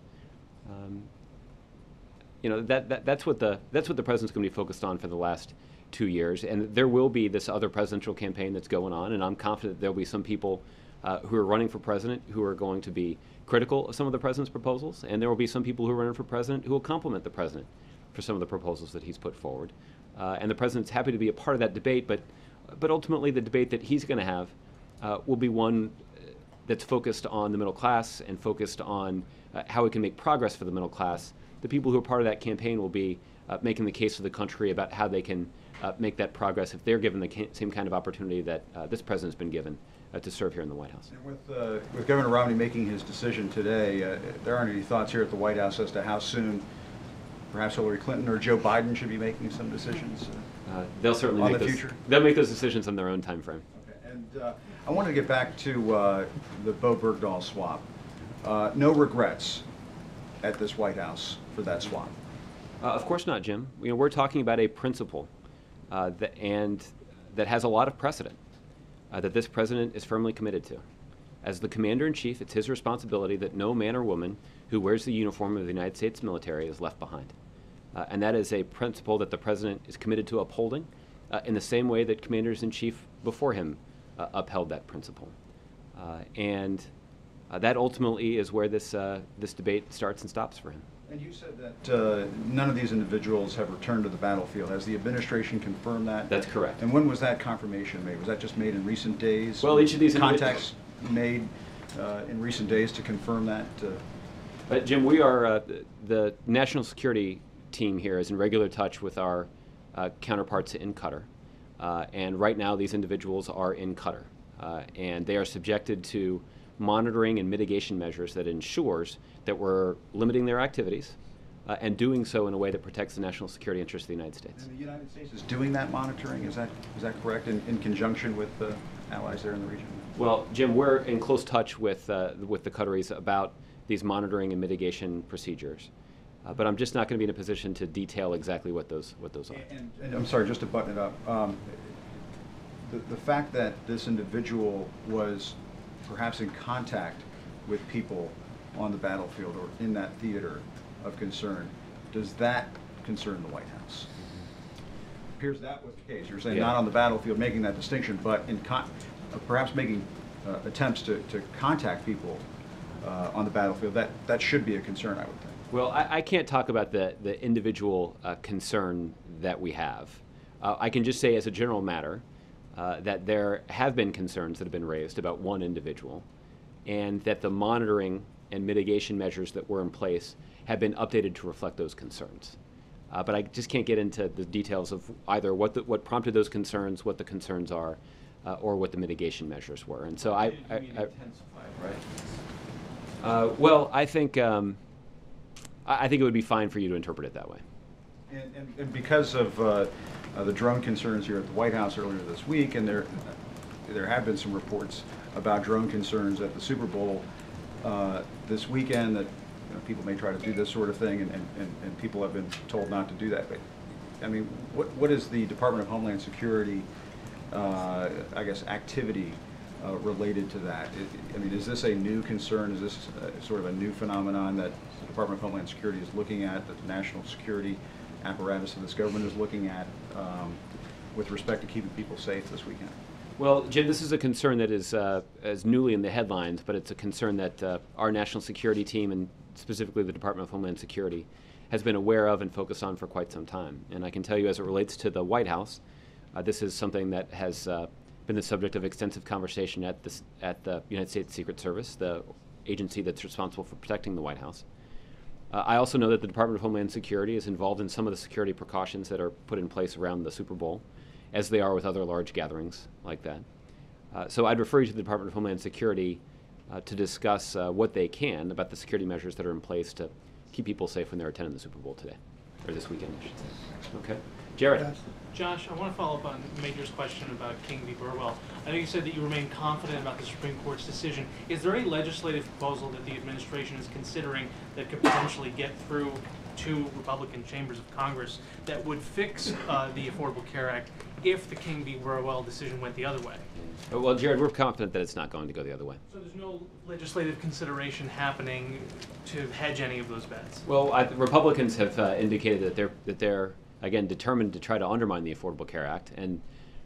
You know, that's what the president's going to be focused on for the last 2 years, and there will be this other presidential campaign that's going on, and I'm confident there'll be some people who are running for president who are going to be critical of some of the president's proposals, and there will be some people who are running for president who will compliment the president for some of the proposals that he's put forward. And the president's happy to be a part of that debate, but ultimately the debate that he's going to have will be one that's focused on the middle class and focused on how we can make progress for the middle class. The people who are part of that campaign will be making the case for the country about how they can make that progress if they're given the same kind of opportunity that this president's been given to serve here in the White House. And with Governor Romney making his decision today, there aren't any thoughts here at the White House as to how soon perhaps Hillary Clinton or Joe Biden should be making some decisions they'll certainly on make the those, future? They'll make those decisions on their own time frame. Okay. And I wanted to get back to the Bo Bergdahl swap. No regrets at this White House for that swap? Of course not, Jim. You know, we're talking about a principle that has a lot of precedent that this president is firmly committed to. As the commander-in-chief, it's his responsibility that no man or woman who wears the uniform of the United States military is left behind. And that is a principle that the president is committed to upholding in the same way that commanders-in-chief before him upheld that principle. That ultimately is where this debate starts and stops for him. And you said that none of these individuals have returned to the battlefield. Has the administration confirmed that? That's correct. And when was that confirmation made? Was that just made in recent days? Well, each of these contacts made in recent days to confirm that? Jim, we are the national security team here is in regular touch with our counterparts in Qatar, and right now these individuals are in Qatar, and they are subjected to monitoring and mitigation measures that ensures that we're limiting their activities and doing so in a way that protects the national security interests of the United States. And the United States is doing that monitoring, is that correct, in conjunction with the allies there in the region? Well, Jim, we're in close touch with the Qataris about these monitoring and mitigation procedures. But I'm just not going to be in a position to detail exactly what those are. And I'm sorry, just to button it up, the fact that this individual was perhaps in contact with people on the battlefield or in that theater of concern, does that concern the White House? Appears that was the case. You're saying not on the battlefield making that distinction, but in perhaps making attempts to contact people on the battlefield. That should be a concern, I would think. Well, I can't talk about the individual concern that we have. I can just say as a general matter that there have been concerns that have been raised about one individual, and that the monitoring and mitigation measures that were in place have been updated to reflect those concerns. But I just can't get into the details of either what prompted those concerns, what the concerns are, or what the mitigation measures were. And so intensified, right? well, I think it would be fine for you to interpret it that way. And because of the drone concerns here at the White House earlier this week, and there have been some reports about drone concerns at the Super Bowl this weekend, that people may try to do this sort of thing, and people have been told not to do that. But I mean, what is the Department of Homeland Security, I guess, activity related to that? I mean, is this a new concern? Is this sort of a new phenomenon that the Department of Homeland Security is looking at, that the national security apparatus of this government is looking at with respect to keeping people safe this weekend? Well, Jim, this is a concern that is newly in the headlines, but it's a concern that our national security team, and specifically the Department of Homeland Security, has been aware of and focused on for quite some time. And I can tell you, as it relates to the White House, this is something that has been the subject of extensive conversation at the United States Secret Service, the agency that's responsible for protecting the White House. I also know that the Department of Homeland Security is involved in some of the security precautions that are put in place around the Super Bowl, as they are with other large gatherings like that. So I'd refer you to the Department of Homeland Security to discuss what they can about the security measures that are in place to keep people safe when they're attending the Super Bowl today, or this weekend, I should say. Okay. Jared. Josh, I want to follow up on Major's question about King v. Burwell. I know you said that you remain confident about the Supreme Court's decision. Is there any legislative proposal that the administration is considering that could potentially get through two Republican chambers of Congress that would fix the Affordable Care Act if the King v. Burwell decision went the other way? Well, Jared, we're confident that it's not going to go the other way. So there's no legislative consideration happening to hedge any of those bets? Well, Republicans have indicated that they're again determined to try to undermine the Affordable Care Act, and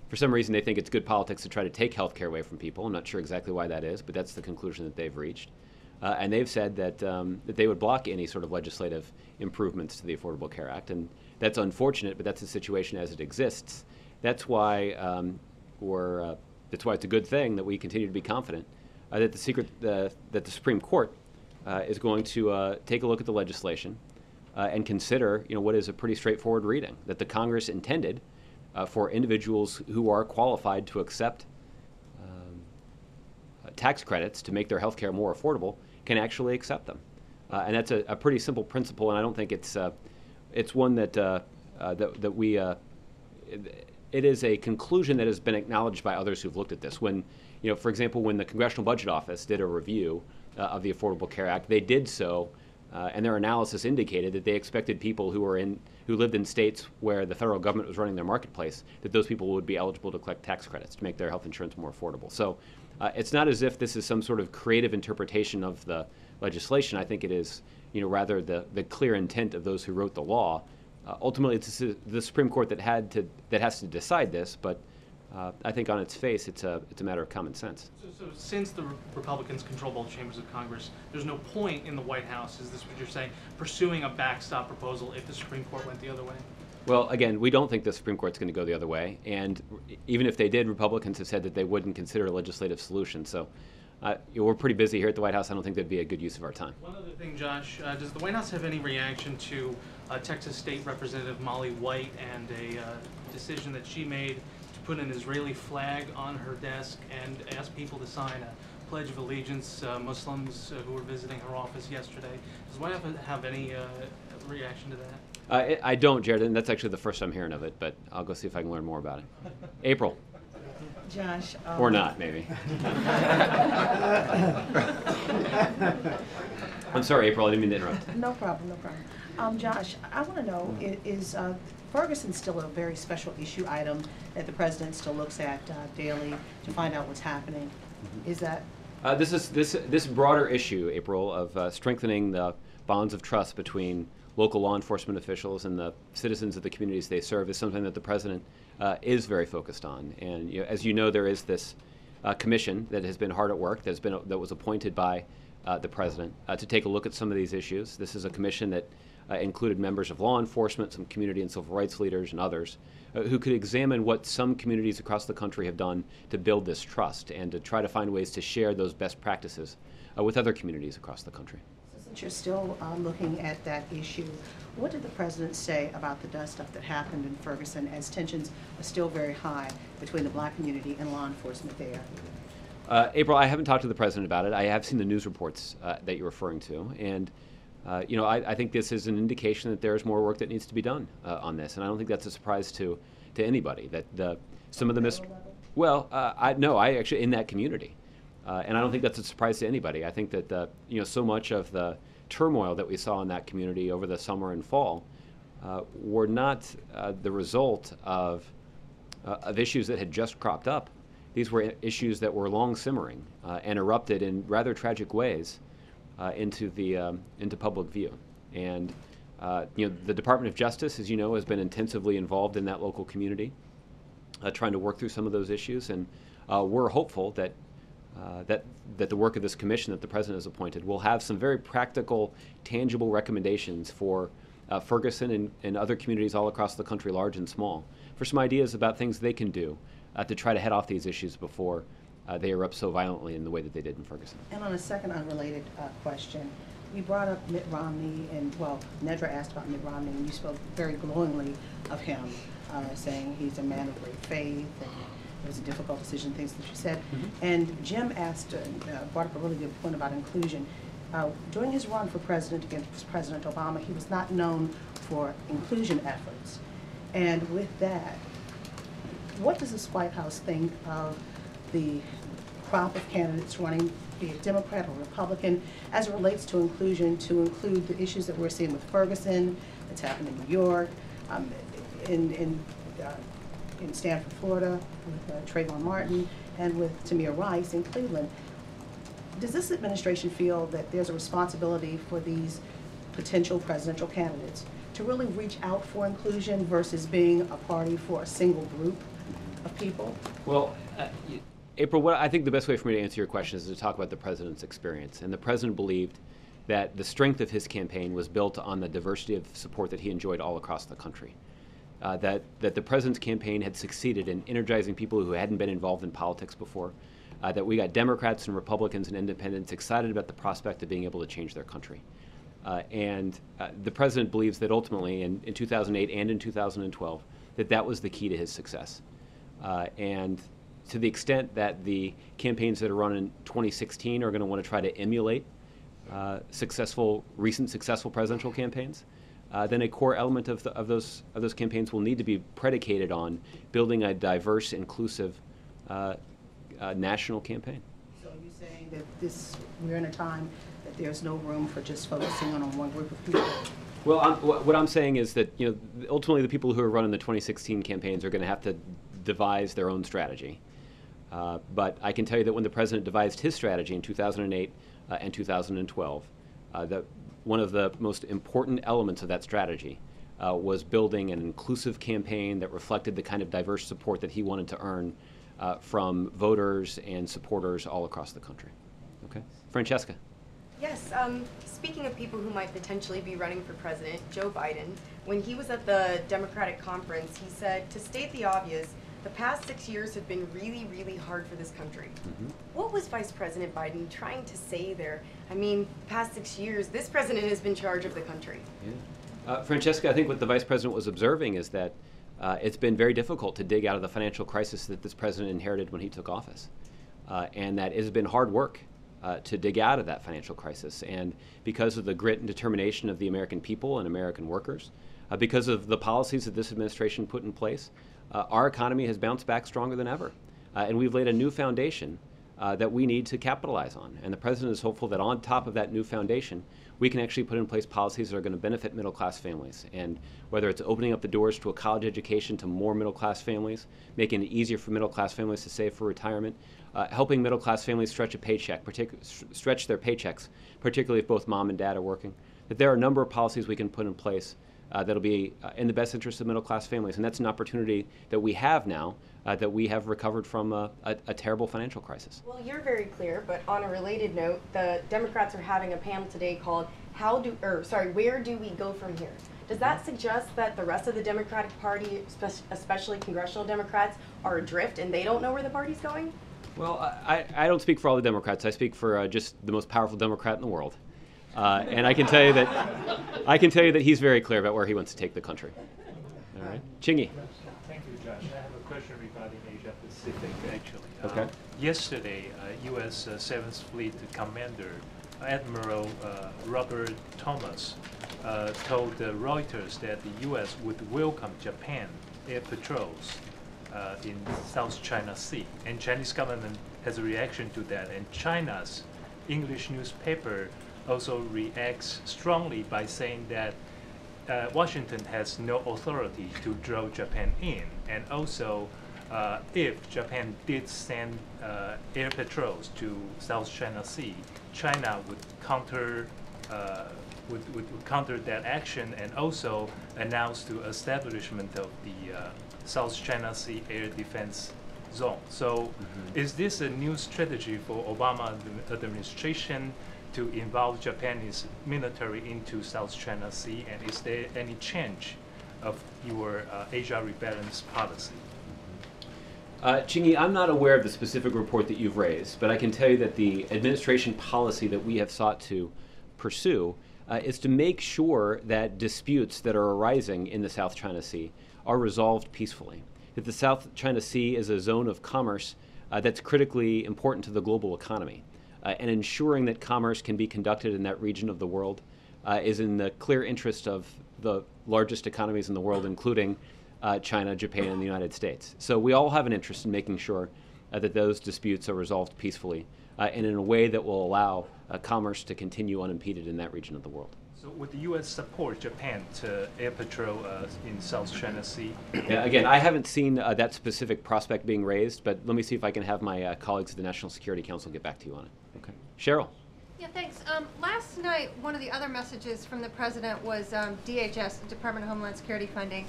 for some reason they think it's good politics to try to take health care away from people. I'm not sure exactly why that is, but that's the conclusion that they've reached. And they've said that they would block any sort of legislative improvements to the Affordable Care Act, and that's unfortunate, but that's the situation as it exists. That's why it's a good thing that we continue to be confident that the Supreme Court is going to take a look at the legislation and consider, what is a pretty straightforward reading, that the Congress intended for individuals who are qualified to accept tax credits to make their health care more affordable can actually accept them. And that's a pretty simple principle, and I don't think it's one that it is a conclusion that has been acknowledged by others who've looked at this. When, for example, when the Congressional Budget Office did a review of the Affordable Care Act, they did so, and their analysis indicated that they expected people who lived in states where the federal government was running their marketplace, that those people would be eligible to collect tax credits to make their health insurance more affordable. So it's not as if this is some sort of creative interpretation of the legislation. I think it is, rather the clear intent of those who wrote the law. Ultimately, it's the Supreme Court that has to decide this, but I think on its face, it's a matter of common sense. So since the Republicans control both chambers of Congress, there's no point in the White House, is this what you're saying, pursuing a backstop proposal if the Supreme Court went the other way? Well, again, we don't think the Supreme Court's going to go the other way, and even if they did, Republicans have said that they wouldn't consider a legislative solution. So we're pretty busy here at the White House. I don't think that'd be a good use of our time. One other thing, Josh, does the White House have any reaction to Texas State Representative Molly White and a decision that she made to put an Israeli flag on her desk and ask people to sign a Pledge of Allegiance, Muslims who were visiting her office yesterday? Does the White House have any reaction to that? I don't, Jared, and that's actually the first I'm hearing of it, but I'll go see if I can learn more about it. April. Josh. Or not, maybe. I'm sorry, April, I didn't mean to interrupt. No problem, no problem. Josh, I want to know, is Ferguson still a very special issue item that the president still looks at daily to find out what's happening? Mm-hmm. Is that? This broader issue, April, of strengthening the bonds of trust between local law enforcement officials and the citizens of the communities they serve is something that the president is very focused on. And as you know, there is this commission that has been hard at work, that was appointed by the president to take a look at some of these issues. This is a commission that included members of law enforcement, some community and civil rights leaders, and others who could examine what some communities across the country have done to build this trust and to try to find ways to share those best practices with other communities across the country. Since you're still looking at that issue, what did the president say about the stuff that happened in Ferguson as tensions are still very high between the black community and law enforcement there? April, I haven't talked to the president about it. I have seen the news reports that you're referring to, and I think this is an indication that there's more work that needs to be done on this, and I don't think that's a surprise to anybody. That some of the I actually in that community. And I don't think that's a surprise to anybody. I think that so much of the turmoil that we saw in that community over the summer and fall were not the result of issues that had just cropped up. These were issues that were long simmering and erupted in rather tragic ways into public view. And the Department of Justice, as you know, has been intensively involved in that local community, trying to work through some of those issues. And we're hopeful that the work of this commission that the president has appointed will have some very practical, tangible recommendations for Ferguson and other communities all across the country, large and small, for some ideas about things they can do to try to head off these issues before they erupt so violently in the way that they did in Ferguson. And on a second unrelated question, you brought up Mitt Romney, and well, Nedra asked about Mitt Romney, and you spoke very glowingly of him, saying he's a man of great faith, and it was a difficult decision, things that you said. And Jim asked, brought up a really good point about inclusion. During his run for president against President Obama, he was not known for inclusion efforts. And with that, what does this White House think of the crop of candidates running, be it Democrat or Republican, as it relates to inclusion, to include the issues that we're seeing with Ferguson, that's happened in New York, in Stanford, Florida, with Trayvon Martin, and with Tamir Rice in Cleveland. Does this administration feel that there's a responsibility for these potential presidential candidates to really reach out for inclusion versus being a party for a single group of people? Well, April, what I think the best way for me to answer your question is to talk about the president's experience. And the president believed that the strength of his campaign was built on the diversity of support that he enjoyed all across the country. That the president's campaign had succeeded in energizing people who hadn't been involved in politics before. That we got Democrats and Republicans and independents excited about the prospect of being able to change their country. And the president believes that ultimately in 2008 and in 2012, that was the key to his success. And to the extent that the campaigns that are run in 2016 are going to want to try to emulate recent successful presidential campaigns, then a core element of those campaigns will need to be predicated on building a diverse, inclusive national campaign. So are you saying that we're in a time that there's no room for just focusing on one group of people? Well, what I'm saying is that ultimately the people who are running the 2016 campaigns are going to have to devise their own strategy. But I can tell you that when the president devised his strategy in 2008 and 2012, that one of the most important elements of that strategy was building an inclusive campaign that reflected the kind of diverse support that he wanted to earn from voters and supporters all across the country. Okay, Francesca. Yes, speaking of people who might potentially be running for president, Joe Biden, when he was at the Democratic conference, he said, to state the obvious, the past 6 years have been really, really hard for this country. What was Vice President Biden trying to say there? I mean, past 6 years, this president has been in charge of the country. Yeah. Francesca, I think what the vice president was observing is that it's been very difficult to dig out of the financial crisis that this president inherited when he took office. And that it has been hard work to dig out of that financial crisis. And because of the grit and determination of the American people and American workers, because of the policies that this administration put in place, our economy has bounced back stronger than ever. And we've laid a new foundation that we need to capitalize on. And the president is hopeful that on top of that new foundation, we can actually put in place policies that are going to benefit middle-class families. And whether it's opening up the doors to a college education to more middle-class families, making it easier for middle-class families to save for retirement, helping middle-class families stretch their paychecks, particularly if both mom and dad are working, that there are a number of policies we can put in place that'll be in the best interest of middle-class families. And that's an opportunity that we have now that we have recovered from a terrible financial crisis. Well, you're very clear, but on a related note, the Democrats are having a panel today called Where Do We Go From Here? Does that suggest that the rest of the Democratic Party, especially congressional Democrats, are adrift and they don't know where the party's going? Well, I don't speak for all the Democrats. I speak for just the most powerful Democrat in the world. And I can tell you that he's very clear about where he wants to take the country. All right, Chingy. Thank you, Josh. I have a question regarding Asia Pacific, actually. Okay. Yesterday, U.S. 7th Fleet Commander Admiral Robert Thomas told Reuters that the U.S. would welcome Japan air patrols in South China Sea, and Chinese government has a reaction to that, and China's English newspaper also reacts strongly by saying that Washington has no authority to draw Japan in, and also if Japan did send air patrols to South China Sea, China would counter that action and also announce the establishment of the South China Sea Air Defense Zone. So is this a new strategy for Obama administration to involve Japanese military into South China Sea, and is there any change of your Asia rebalance policy? Chingy, I'm not aware of the specific report that you've raised, but I can tell you that the administration policy that we have sought to pursue is to make sure that disputes that are arising in the South China Sea are resolved peacefully. That the South China Sea is a zone of commerce that's critically important to the global economy. And ensuring that commerce can be conducted in that region of the world is in the clear interest of the largest economies in the world, including China, Japan, and the United States. So we all have an interest in making sure that those disputes are resolved peacefully and in a way that will allow commerce to continue unimpeded in that region of the world. So would the U.S. support Japan to air patrol in South China Sea? Yeah, again, I haven't seen that specific prospect being raised, but let me see if I can have my colleagues at the National Security Council get back to you on it. Okay. Cheryl. Yeah, thanks. Last night, one of the other messages from the president was DHS, Department of Homeland Security funding.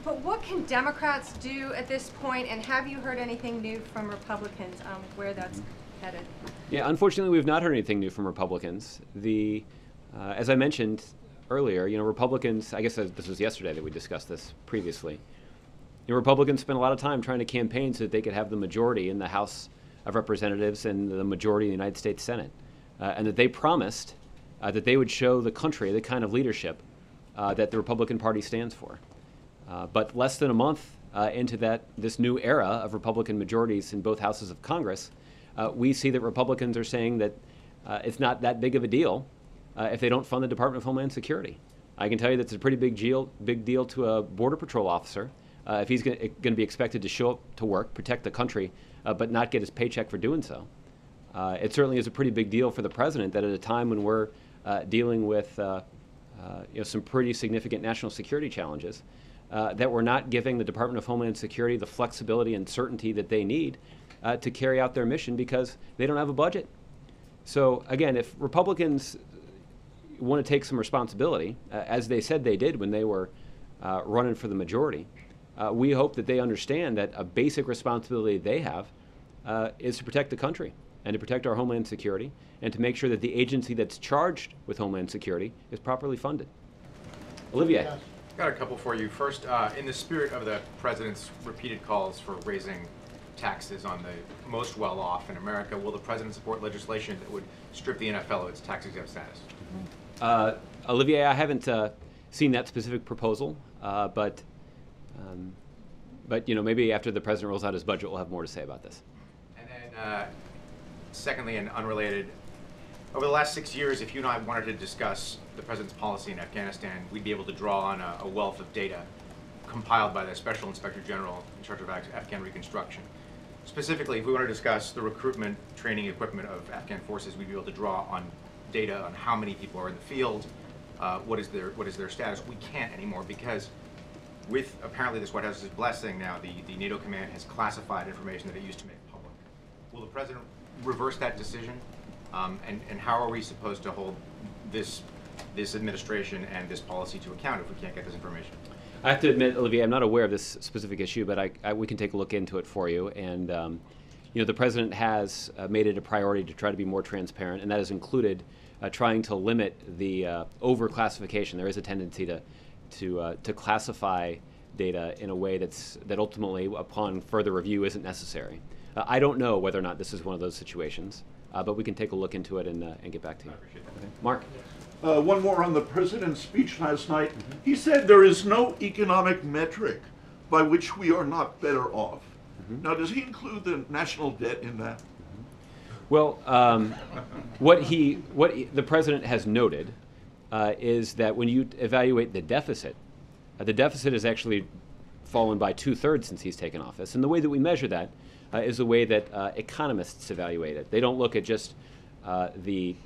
But what can Democrats do at this point, and have you heard anything new from Republicans where that's headed? Yeah, unfortunately, we've not heard anything new from Republicans. As I mentioned earlier, Republicans, I guess this was yesterday that we discussed this previously. Republicans spent a lot of time trying to campaign so that they could have the majority in the House of Representatives and the majority in the United States Senate. And that they promised that they would show the country the kind of leadership that the Republican Party stands for. But less than a month into this new era of Republican majorities in both houses of Congress, we see that Republicans are saying that it's not that big of a deal if they don't fund the Department of Homeland Security. I can tell you that's a pretty big deal to a Border Patrol officer if he's going to be expected to show up to work, protect the country, but not get his paycheck for doing so. It certainly is a pretty big deal for the president that at a time when we're dealing with some pretty significant national security challenges, that we're not giving the Department of Homeland Security the flexibility and certainty that they need to carry out their mission because they don't have a budget. So again, if Republicans want to take some responsibility, as they said they did when they were running for the majority, we hope that they understand that a basic responsibility they have is to protect the country and to protect our Homeland Security and to make sure that the agency that's charged with Homeland Security is properly funded. Olivier. I've got a couple for you. First, in the spirit of the president's repeated calls for raising taxes on the most well-off in America, will the president support legislation that would strip the NFL of its tax-exempt status? Olivier, I haven't seen that specific proposal, but maybe after the president rolls out his budget, we'll have more to say about this. And then, secondly, and unrelated, over the last 6 years, if you and I wanted to discuss the president's policy in Afghanistan, we'd be able to draw on a wealth of data compiled by the Special Inspector General in charge of Afghan reconstruction. Specifically, if we want to discuss the recruitment, training, equipment of Afghan forces, we'd be able to draw on data on how many people are in the field, what is their status. We can't anymore because with apparently this White House's blessing now, the NATO command has classified information that it used to make public. Will the president reverse that decision? And how are we supposed to hold this administration and this policy to account if we can't get this information? I have to admit, Olivier, I'm not aware of this specific issue, but we can take a look into it for you. And the president has made it a priority to try to be more transparent, and that has included trying to limit the overclassification. There is a tendency to classify data in a way that ultimately, upon further review, isn't necessary. I don't know whether or not this is one of those situations, but we can take a look into it and get back to you. I appreciate that. Okay. Mark. One more on the president's speech last night. He said there is no economic metric by which we are not better off. Now, does he include the national debt in that? Well, what the president has noted is that when you evaluate the deficit has actually fallen by 2/3 since he's taken office. And the way that we measure that is the way that economists evaluate it. They don't look at just the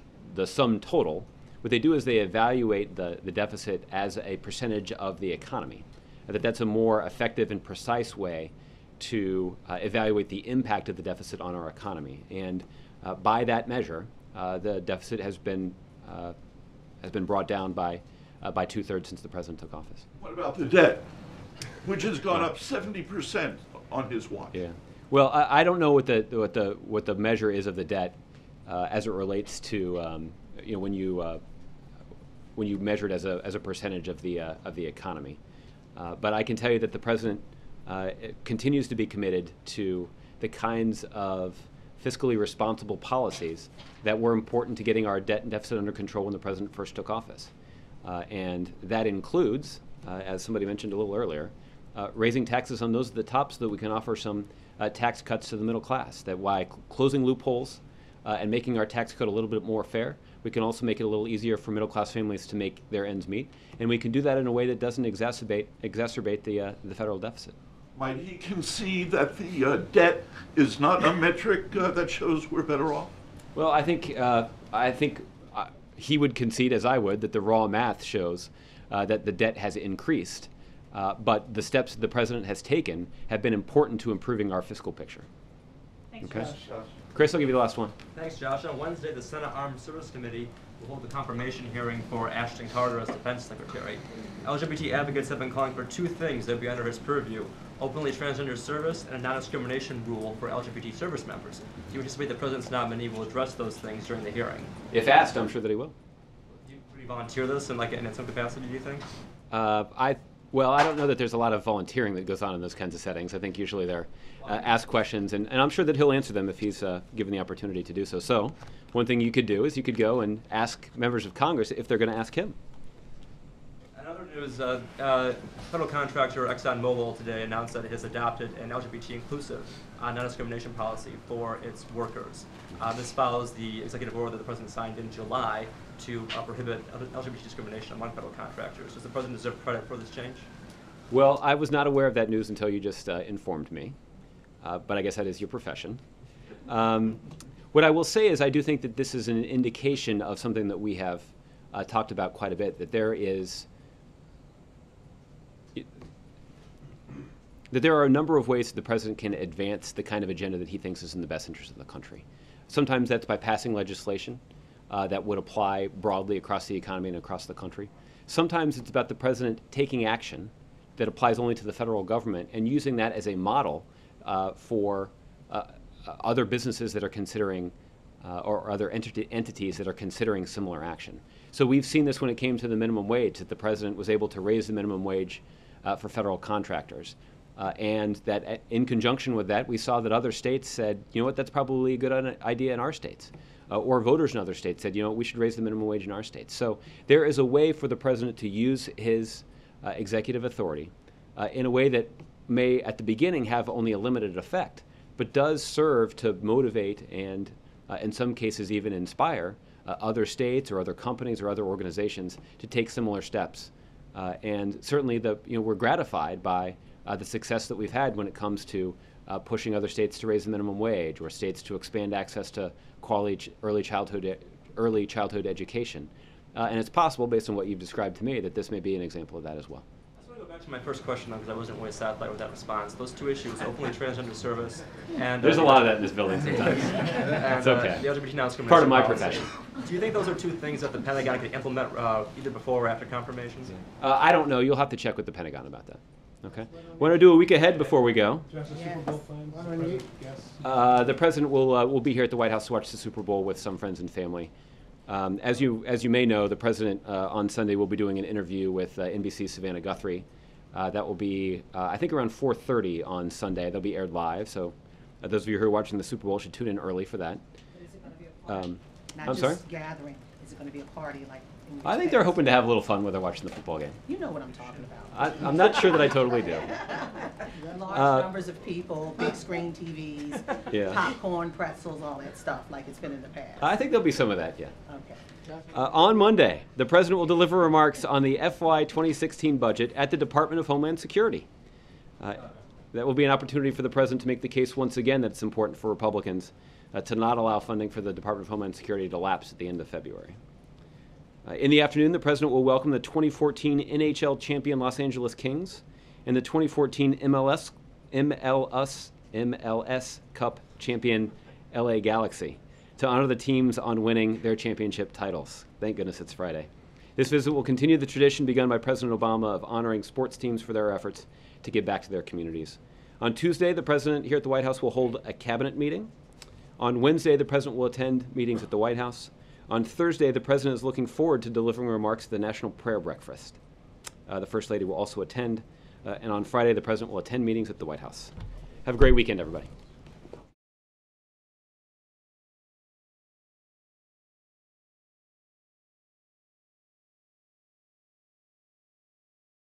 sum total. What they do is they evaluate the deficit as a percentage of the economy. That's a more effective and precise way to evaluate the impact of the deficit on our economy. And by that measure, the deficit has been brought down by 2/3 since the president took office. What about the debt, which has gone up 70% on his watch? Yeah. Well, I don't know what the measure is of the debt as it relates to when you measure it as a percentage of the economy. But I can tell you that the president continues to be committed to the kinds of fiscally responsible policies that were important to getting our debt and deficit under control when the president first took office. And that includes, as somebody mentioned a little earlier, raising taxes on those at the top so that we can offer some tax cuts to the middle class. That by closing loopholes and making our tax code a little bit more fair, we can also make it a little easier for middle class families to make their ends meet. And we can do that in a way that doesn't exacerbate the federal deficit. Might he concede that the debt is not a metric that shows we're better off? Well, I think he would concede, as I would, that the raw math shows that the debt has increased. But the steps the president has taken have been important to improving our fiscal picture. Thanks, Okay. Josh. Chris, I'll give you the last one. Thanks, Josh. On Wednesday, the Senate Armed Services Committee will hold the confirmation hearing for Ashton Carter as Defense Secretary. LGBT advocates have been calling for two things that would be under his purview: openly transgender service and a non-discrimination rule for LGBT service members. Do you anticipate the president's nominee will address those things during the hearing? If asked, I'm sure that he will. Would you volunteer this in some capacity, do you think? Well, I don't know that there's a lot of volunteering that goes on in those kinds of settings. I think usually they're asked questions, and I'm sure that he'll answer them if he's given the opportunity to do so. So one thing you could do is you could go and ask members of Congress if they're going to ask him. In other news, federal contractor ExxonMobil today announced that it has adopted an LGBT-inclusive non-discrimination policy for its workers. This follows the executive order that the president signed in July to prohibit LGBT discrimination among federal contractors. Does the president deserve credit for this change? Well, I was not aware of that news until you just informed me, but I guess that is your profession. What I will say is I do think that this is an indication of something that we have talked about quite a bit, that there are a number of ways that the president can advance the kind of agenda that he thinks is in the best interest of the country. Sometimes that's by passing legislation that would apply broadly across the economy and across the country. Sometimes it's about the president taking action that applies only to the federal government and using that as a model for other businesses that are considering or other entities that are considering similar action. So we've seen this when it came to the minimum wage, that the president was able to raise the minimum wage for federal contractors. And that in conjunction with that, we saw that other states said, you know what, that's probably a good idea in our states. Or voters in other states said, you know, we should raise the minimum wage in our states. So there is a way for the president to use his executive authority in a way that may, at the beginning, have only a limited effect, but does serve to motivate and, in some cases, even inspire other states or other companies or other organizations to take similar steps. And certainly, we're gratified by the success that we've had when it comes to pushing other states to raise the minimum wage or states to expand access to quality early childhood education. And it's possible, based on what you've described to me, that this may be an example of that as well. I just want to go back to my first question, because I wasn't really satisfied with that response. Those two issues, openly transgender service and... There's a lot of that in this building sometimes. It's okay. The LGBT non-discrimination Part of my policy. profession. Do you think those are two things that the Pentagon could implement either before or after confirmations? I don't know. You'll have to check with the Pentagon about that. Okay. Want to do a week ahead before we go? The president will be here at the White House to watch the Super Bowl with some friends and family. As you may know, the president on Sunday will be doing an interview with NBC's Savannah Guthrie. That will be, I think, around 4:30 on Sunday. They'll be aired live. So those of you who are watching the Super Bowl should tune in early for that. Is it going to be a party? I'm sorry? Gathering. Is it going to be a party like? I think they're hoping to have a little fun while they're watching the football game. You know what I'm talking about. I'm not sure that I totally do. Large numbers of people, big screen TVs, Yeah. popcorn, pretzels, all that stuff, like it's been in the past. I think there'll be some of that, yeah. Okay. On Monday, the president will deliver remarks on the FY 2016 budget at the Department of Homeland Security. That will be an opportunity for the president to make the case once again that it's important for Republicans to not allow funding for the Department of Homeland Security to lapse at the end of February. In the afternoon, the president will welcome the 2014 NHL champion Los Angeles Kings and the 2014 MLS Cup champion LA Galaxy to honor the teams on winning their championship titles. Thank goodness it's Friday. This visit will continue the tradition begun by President Obama of honoring sports teams for their efforts to give back to their communities. On Tuesday, the president here at the White House will hold a cabinet meeting. On Wednesday, the president will attend meetings at the White House. On Thursday, the president is looking forward to delivering remarks at the National Prayer Breakfast. The First Lady will also attend. And on Friday, the President will attend meetings at the White House. Have a great weekend, everybody.